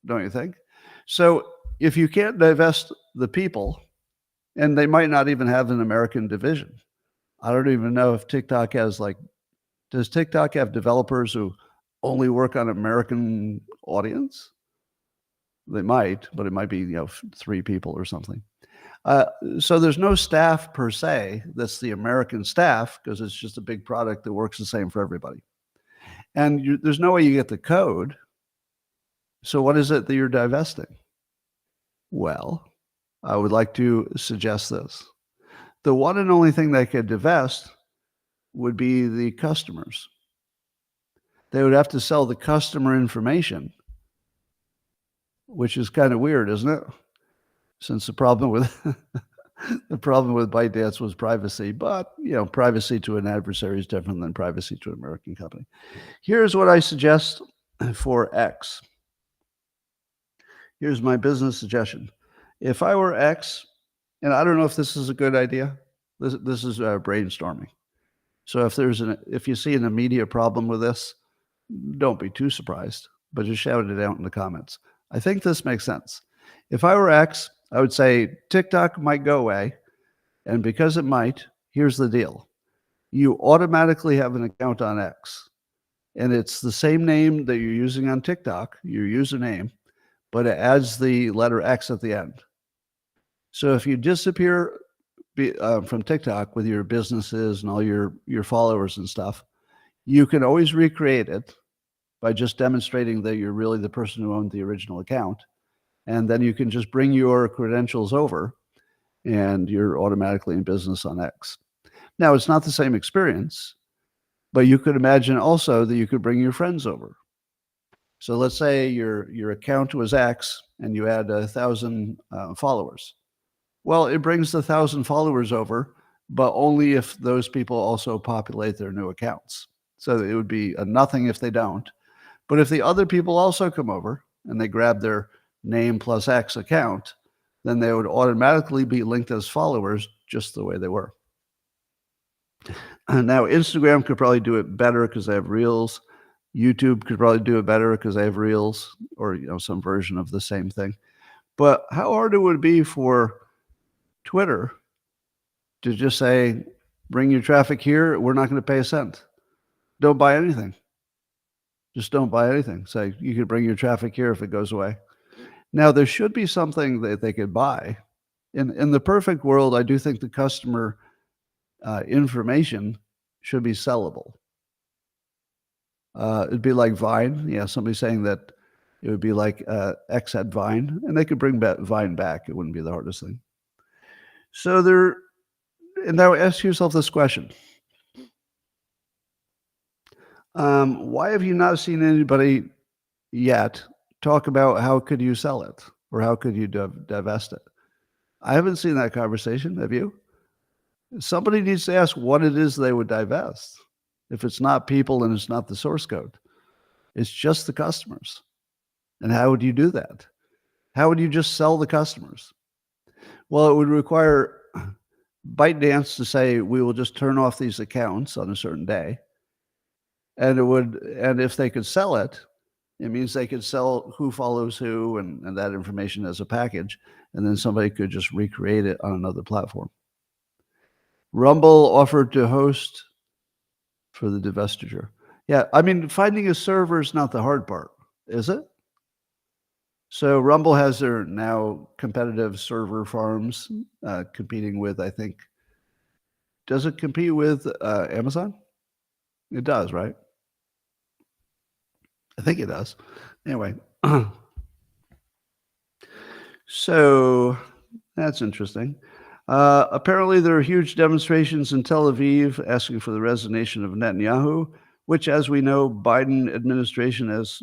Don't you think? So if you can't divest the people, and they might not even have an American division. I don't even know if TikTok has does TikTok have developers who only work on American audience? They might, but it might be, 3 people or something. So there's no staff per se that's the American staff because it's just a big product that works the same for everybody. And there's no way you get the code. So what is it that you're divesting? Well, I would like to suggest this. The one and only thing they could divest would be the customers. They would have to sell the customer information, which is kind of weird, isn't it? Since the problem with ByteDance was privacy, but privacy to an adversary is different than privacy to an American company. Here's what I suggest for X. Here's my business suggestion. If I were X, and I don't know if this is a good idea, this is brainstorming. So if you see an immediate problem with this, don't be too surprised, but just shout it out in the comments. I think this makes sense. If I were X, I would say TikTok might go away, and because it might, here's the deal. You automatically have an account on X, and it's the same name that you're using on TikTok, your username, but it adds the letter X at the end. So if you disappear from TikTok with your businesses and all your followers and stuff, you can always recreate it by just demonstrating that you're really the person who owned the original account. And then you can just bring your credentials over and you're automatically in business on X. Now, it's not the same experience, But you could imagine also that you could bring your friends over. So let's say your account was X and you had 1,000 followers. Well, it brings the 1,000 followers over, but only if those people also populate their new accounts. So it would be a nothing if they don't. But if the other people also come over and they grab their name plus X account, then they would automatically be linked as followers just the way they were. And now Instagram could probably do it better because they have Reels. YouTube could probably do it better because they have Reels, or some version of the same thing. But how hard it would be for Twitter to just say, bring your traffic here, we're not going to pay a cent. Don't buy anything. Just don't buy anything. Say, you could bring your traffic here if it goes away. Now, there should be something that they could buy. In the perfect world, I do think the customer information should be sellable. It'd be like Vine. Yeah, somebody saying that it would be like X had Vine, and they could bring Vine back. It wouldn't be the hardest thing. So and now ask yourself this question. Why have you not seen anybody yet talk about how could you sell it or how could you divest it? I haven't seen that conversation. Have you? Somebody needs to ask what it is they would divest. If it's not people and it's not the source code, it's just the customers. And how would you do that? How would you just sell the customers? Well, it would require ByteDance to say, we will just turn off these accounts on a certain day. And if they could sell it, it means they could sell who follows who and that information as a package. And then somebody could just recreate it on another platform. Rumble offered to host for the divestiture. Yeah, I mean, finding a server is not the hard part, is it? So Rumble has their now competitive server farms competing with, I think, does it compete with Amazon? It does, right? I think it does. Anyway, so that's interesting. Apparently, there are huge demonstrations in Tel Aviv asking for the resignation of Netanyahu, which, as we know, Biden administration has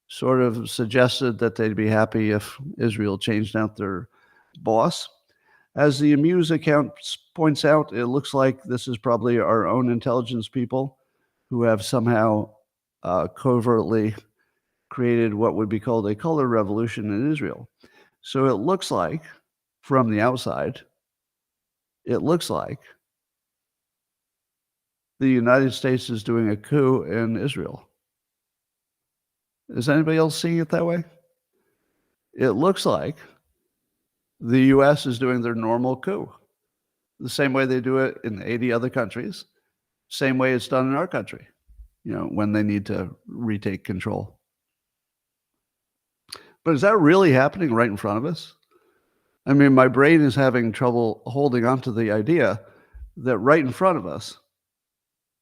sort of suggested that they'd be happy if Israel changed out their boss. As the Amuse account points out, it looks like this is probably our own intelligence people who have somehow covertly created what would be called a color revolution in Israel. So it looks like, from the outside, it looks like the United States is doing a coup in Israel. Is anybody else seeing it that way? It looks like the U.S. is doing their normal coup, the same way they do it in 80 other countries, same way it's done in our country, when they need to retake control. But is that really happening right in front of us? I mean, my brain is having trouble holding on to the idea that right in front of us,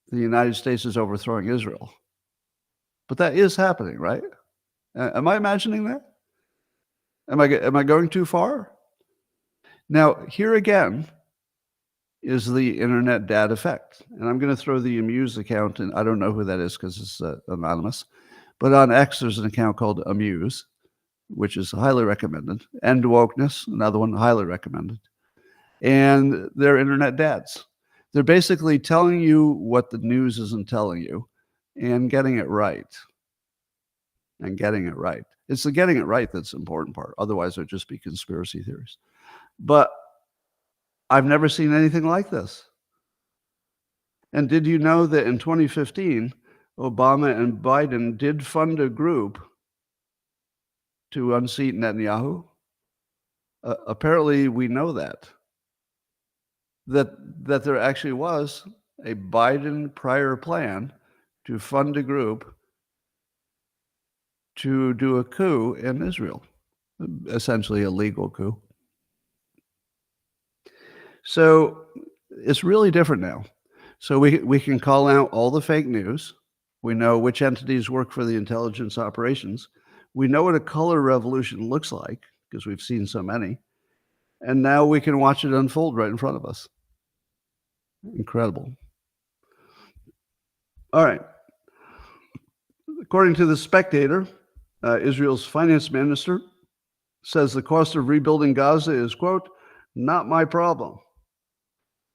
the United States is overthrowing Israel. But that is happening, right? Am I imagining that? Am I going too far? Now, here again is the internet dad effect. And I'm going to throw the Amuse account, and I don't know who that is because it's anonymous. But on X, there's an account called Amuse, which is highly recommended. End Wokeness, another one highly recommended. And they're internet dads. They're basically telling you what the news isn't telling you and getting it right. It's the getting it right that's the important part. Otherwise, there'd just be conspiracy theories. But I've never seen anything like this. And did you know that in 2015, Obama and Biden did fund a group to unseat Netanyahu? Apparently, we know that there actually was a Biden prior plan to fund a group to do a coup in Israel, essentially a legal coup. So it's really different now. So we can call out all the fake news. We know which entities work for the intelligence operations. We know what a color revolution looks like because we've seen so many. And now we can watch it unfold right in front of us. Incredible. All right. According to The Spectator, Israel's finance minister says the cost of rebuilding Gaza is, quote, not my problem.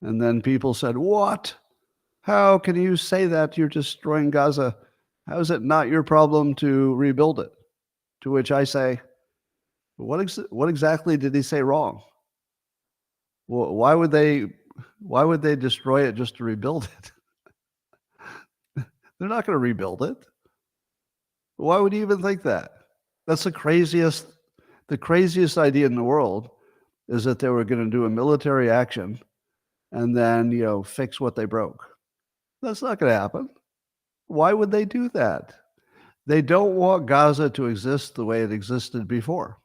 And then people said, what? How can you say that? You're destroying Gaza. How is it not your problem to rebuild it? To which I say, what exactly did he say wrong? Well, why would they destroy it just to rebuild it? They're not going to rebuild it. Why would you even think that? That's the craziest idea in the world, is that they were going to do a military action and then, fix what they broke. That's not going to happen. Why would they do that? They don't want Gaza to exist the way it existed before.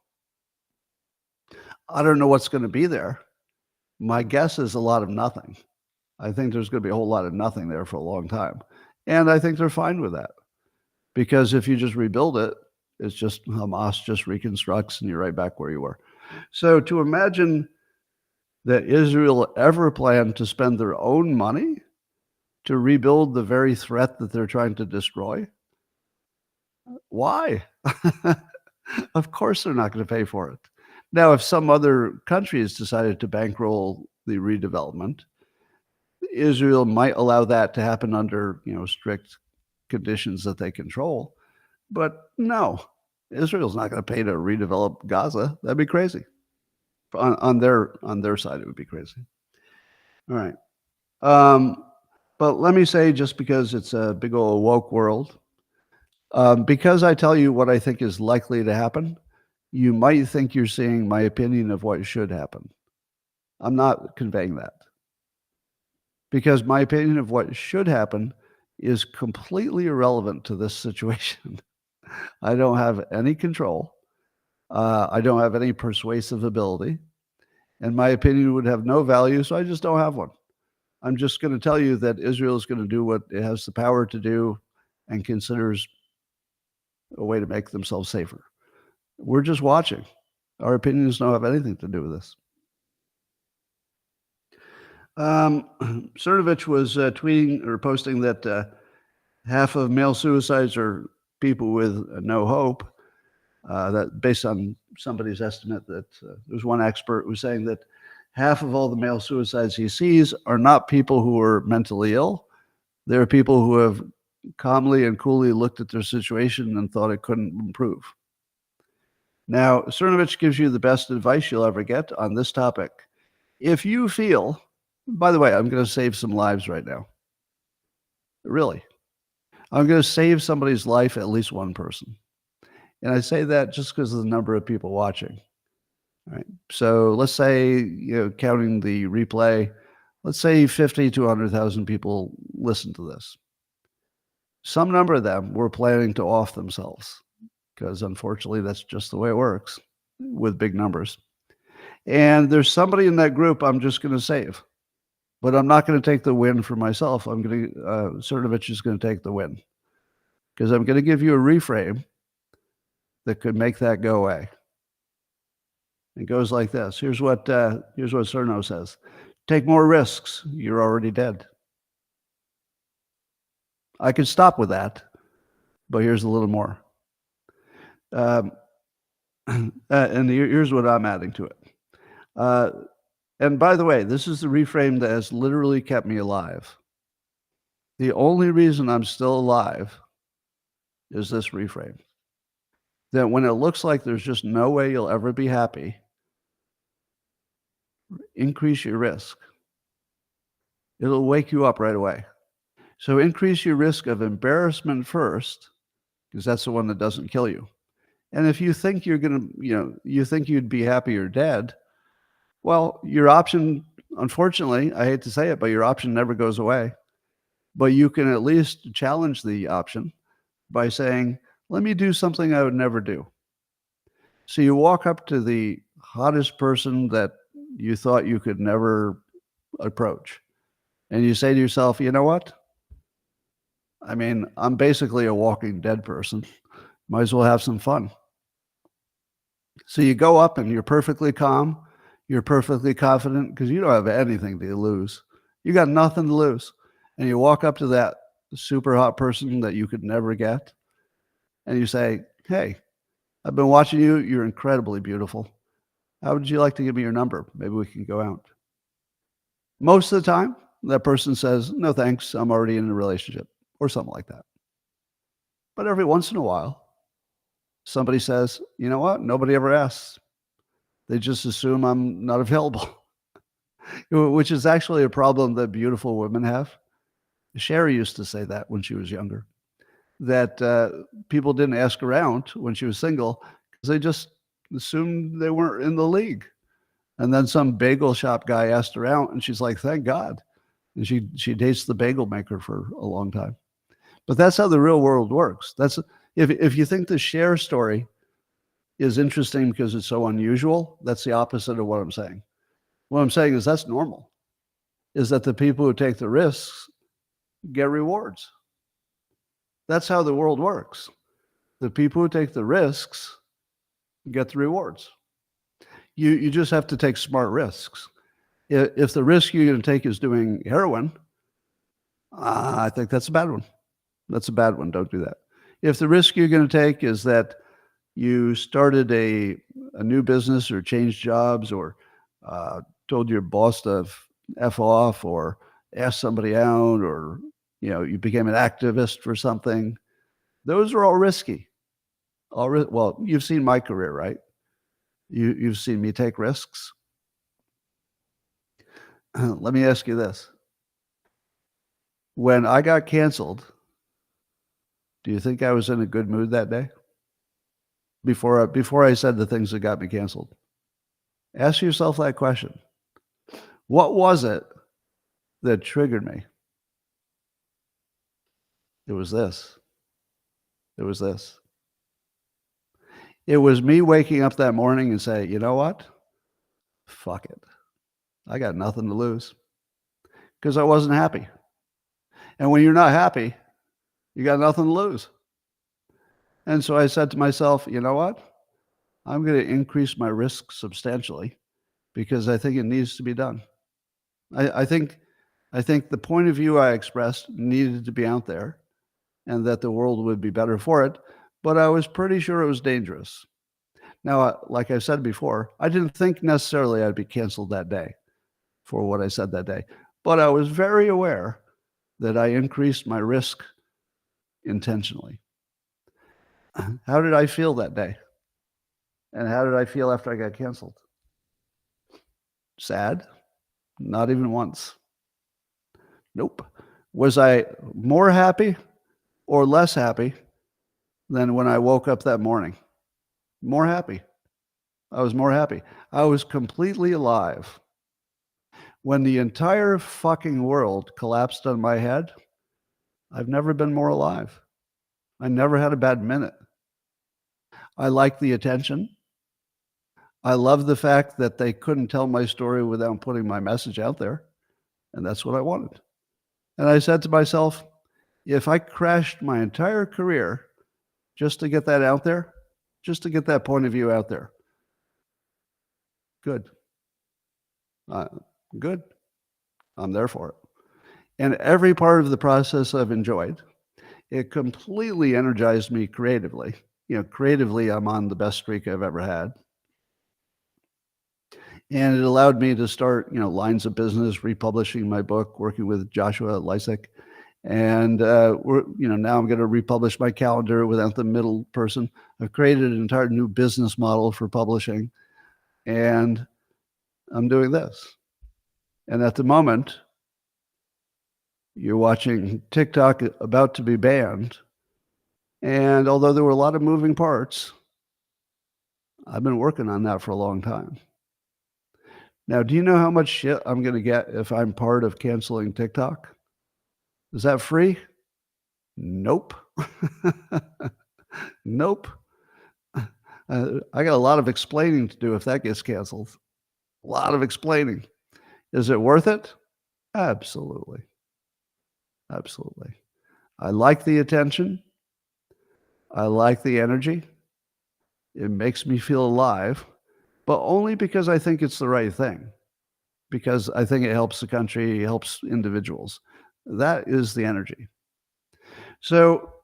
I don't know what's going to be there. My guess is a lot of nothing. I think there's going to be a whole lot of nothing there for a long time. And I think they're fine with that. Because if you just rebuild it, it's just Hamas just reconstructs and you're right back where you were. So to imagine that Israel ever planned to spend their own money to rebuild the very threat that they're trying to destroy, why? Of course they're not going to pay for it. Now, if some other countries decided to bankroll the redevelopment, Israel might allow that to happen under, strict conditions that they control. But no, Israel's not going to pay to redevelop Gaza. That'd be crazy. On their side, it would be crazy. All right. But let me say, just because it's a big old woke world, because I tell you what I think is likely to happen, you might think you're seeing my opinion of what should happen. I'm not conveying that. Because my opinion of what should happen is completely irrelevant to this situation. I don't have any control. I don't have any persuasive ability. And my opinion would have no value, so I just don't have one. I'm just going to tell you that Israel is going to do what it has the power to do and considers a way to make themselves safer. We're just watching. Our opinions don't have anything to do with this. Cernovich was tweeting or posting that half of male suicides are people with no hope. That based on somebody's estimate, that there's one expert who's saying that half of all the male suicides he sees are not people who are mentally ill. They're people who have calmly and coolly looked at their situation and thought it couldn't improve. Now, Cernovich gives you the best advice you'll ever get on this topic. If you feel, by the way, I'm going to save some lives right now. Really. I'm going to save somebody's life, at least one person. And I say that just because of the number of people watching. All right. So let's say, counting the replay, let's say 50 to 100,000 people listen to this. Some number of them were planning to off themselves, because unfortunately that's just the way it works with big numbers. And there's somebody in that group I'm just going to save. But I'm not going to take the win for myself. Cernovich is going to take the win, because I'm going to give you a reframe that could make that go away. It goes like this. Here's what Cerno says. Take more risks. You're already dead. I could stop with that, but here's a little more. And here's what I'm adding to it. And by the way, this is the reframe that has literally kept me alive. The only reason I'm still alive is this reframe. That when it looks like there's just no way you'll ever be happy, increase your risk. It'll wake you up right away. So increase your risk of embarrassment first, because that's the one that doesn't kill you. And if you think you're going to, you think you'd be happy or dead, well, your option, unfortunately, I hate to say it, but your option never goes away. But you can at least challenge the option by saying, let me do something I would never do. So you walk up to the hottest person that you thought you could never approach, and you say to yourself, you know what? I mean, I'm basically a walking dead person. Might as well have some fun. So you go up and you're perfectly calm. You're perfectly confident because you don't have anything to lose. You got nothing to lose. And you walk up to that super hot person that you could never get, and you say, "Hey, I've been watching you. You're incredibly beautiful. How would you like to give me your number? Maybe we can go out." Most of the time, that person says, "No, thanks. I'm already in a relationship," or something like that. But every once in a while, somebody says, "You know what? Nobody ever asks. They just assume I'm not available," which is actually a problem that beautiful women have. Sherry used to say that when she was younger, that people didn't ask around when she was single because they just assumed they weren't in the league. And then some bagel shop guy asked her out, and she's like, "Thank God." And she dates the bagel maker for a long time. But that's how the real world works. That's if you think the Cher story is interesting because it's so unusual, that's the opposite of what I'm saying. What I'm saying is that's normal, is that the people who take the risks get rewards. That's how the world works. The people who take the risks get the rewards. You just have to take smart risks. If the risk you're going to take is doing heroin, I think that's a bad one. That's a bad one. Don't do that. If the risk you're going to take is that you started a new business or changed jobs or told your boss to F off or asked somebody out or you became an activist for something, those are all risky. Well, you've seen my career, right? You've seen me take risks. Let me ask you this. When I got canceled, do you think I was in a good mood that day? Before I said the things that got me canceled. Ask yourself that question. What was it that triggered me? It was this. It was this. It was me waking up that morning and say, "You know what? Fuck it. I got nothing to lose." Because I wasn't happy. And when you're not happy, you got nothing to lose. And so I said to myself, "You know what? I'm going to increase my risk substantially because I think it needs to be done." I think the point of view I expressed needed to be out there and that the world would be better for it, but I was pretty sure it was dangerous. Now, like I said before, I didn't think necessarily I'd be canceled that day for what I said that day, but I was very aware that I increased my risk intentionally. How did I feel that day? And how did I feel after I got canceled? Sad? Not even once. Nope. Was I more happy or less happy than when I woke up that morning? More happy. I was more happy. I was completely alive. When the entire fucking world collapsed on my head, I've never been more alive. I never had a bad minute. I like the attention. I love the fact that they couldn't tell my story without putting my message out there. And that's what I wanted. And I said to myself, if I crashed my entire career just to get that out there, just to get that point of view out there, good. Good. I'm there for it. And every part of the process I've enjoyed. It completely energized me creatively. Creatively, I'm on the best streak I've ever had. And it allowed me to start, lines of business, republishing my book, working with Joshua Lysick. And now I'm going to republish my calendar without the middle person. I've created an entire new business model for publishing. And I'm doing this. And at the moment, you're watching TikTok about to be banned. And although there were a lot of moving parts, I've been working on that for a long time. Now, do you know how much shit I'm going to get if I'm part of canceling TikTok? Is that free? Nope. Nope. I got a lot of explaining to do if that gets canceled. A lot of explaining. Is it worth it? Absolutely. Absolutely. I like the attention. I like the energy. It makes me feel alive, but only because I think it's the right thing, because I think it helps the country, helps individuals. That is the energy. So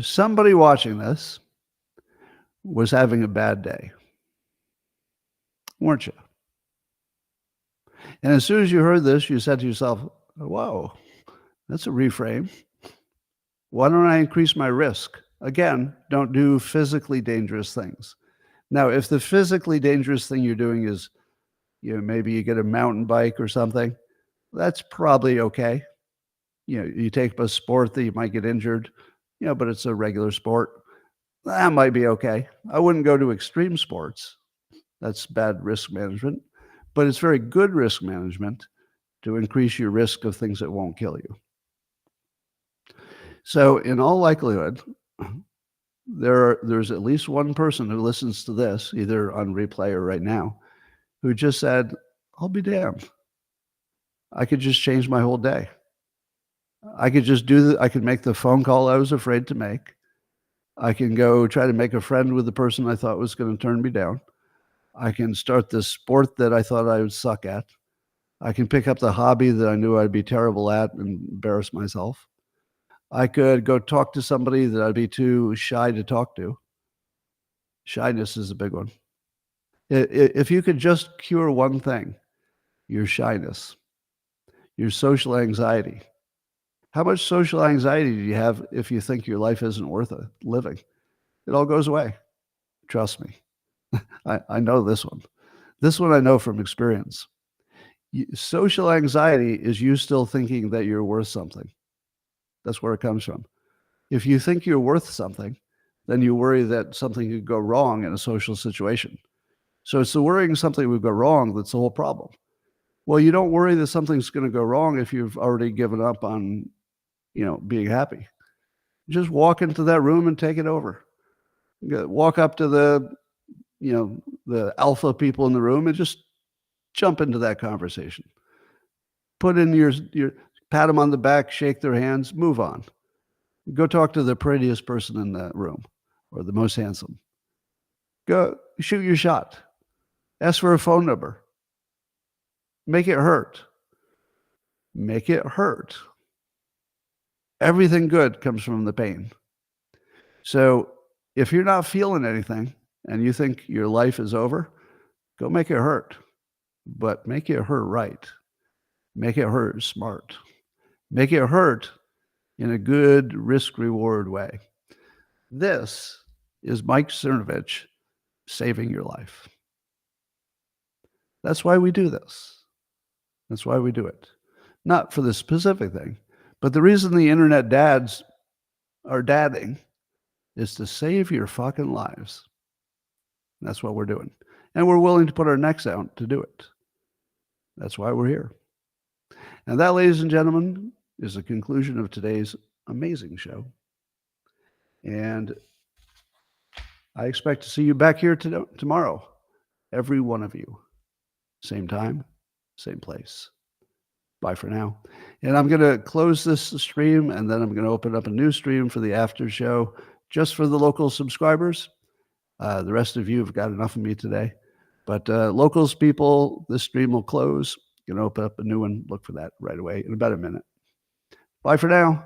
somebody watching this was having a bad day, weren't you? And as soon as you heard this, you said to yourself, whoa, that's a reframe. Why don't I increase my risk? Again, don't do physically dangerous things. Now, if the physically dangerous thing you're doing is, maybe you get a mountain bike or something, that's probably okay. You take up a sport that you might get injured, but it's a regular sport. That might be okay. I wouldn't go to extreme sports. That's bad risk management, but it's very good risk management to increase your risk of things that won't kill you. So in all likelihood, there's at least one person who listens to this, either on replay or right now, who just said, I'll be damned. I could just change my whole day. I could just I could make the phone call I was afraid to make. I can go try to make a friend with the person I thought was going to turn me down. I can start this sport that I thought I would suck at. I can pick up the hobby that I knew I'd be terrible at and embarrass myself. I could go talk to somebody that I'd be too shy to talk to. Shyness is a big one. If you could just cure one thing, your shyness, your social anxiety. How much social anxiety do you have if you think your life isn't worth living? It all goes away. Trust me. I know this one. This one I know from experience. Social anxiety is you still thinking that you're worth something. That's where it comes from. If you think you're worth something, then you worry that something could go wrong in a social situation. So it's the worrying something would go wrong that's the whole problem. Well, you don't worry that something's going to go wrong if you've already given up on, being happy. Just walk into that room and take it over. Walk up to the alpha people in the room and just jump into that conversation. Put in your pat them on the back, shake their hands, move on. Go talk to the prettiest person in the room or the most handsome. Go shoot your shot. Ask for a phone number. Make it hurt. Make it hurt. Everything good comes from the pain. So if you're not feeling anything and you think your life is over, go make it hurt. But make it hurt right. Make it hurt smart. Make it hurt in a good risk-reward way. This is Mike Cernovich saving your life. That's why we do this. That's why we do it. Not for the specific thing, but the reason the internet dads are dadding is to save your fucking lives. That's what we're doing. And we're willing to put our necks out to do it. That's why we're here. And that, ladies and gentlemen, is the conclusion of today's amazing show. And I expect to see you back here tomorrow, every one of you. Same time, same place. Bye for now. And I'm going to close this stream, and then I'm going to open up a new stream for the after show just for the local subscribers. The rest of you have got enough of me today. But locals people, this stream will close. Going to open up a new one. Look for that right away in about a minute. Bye for now.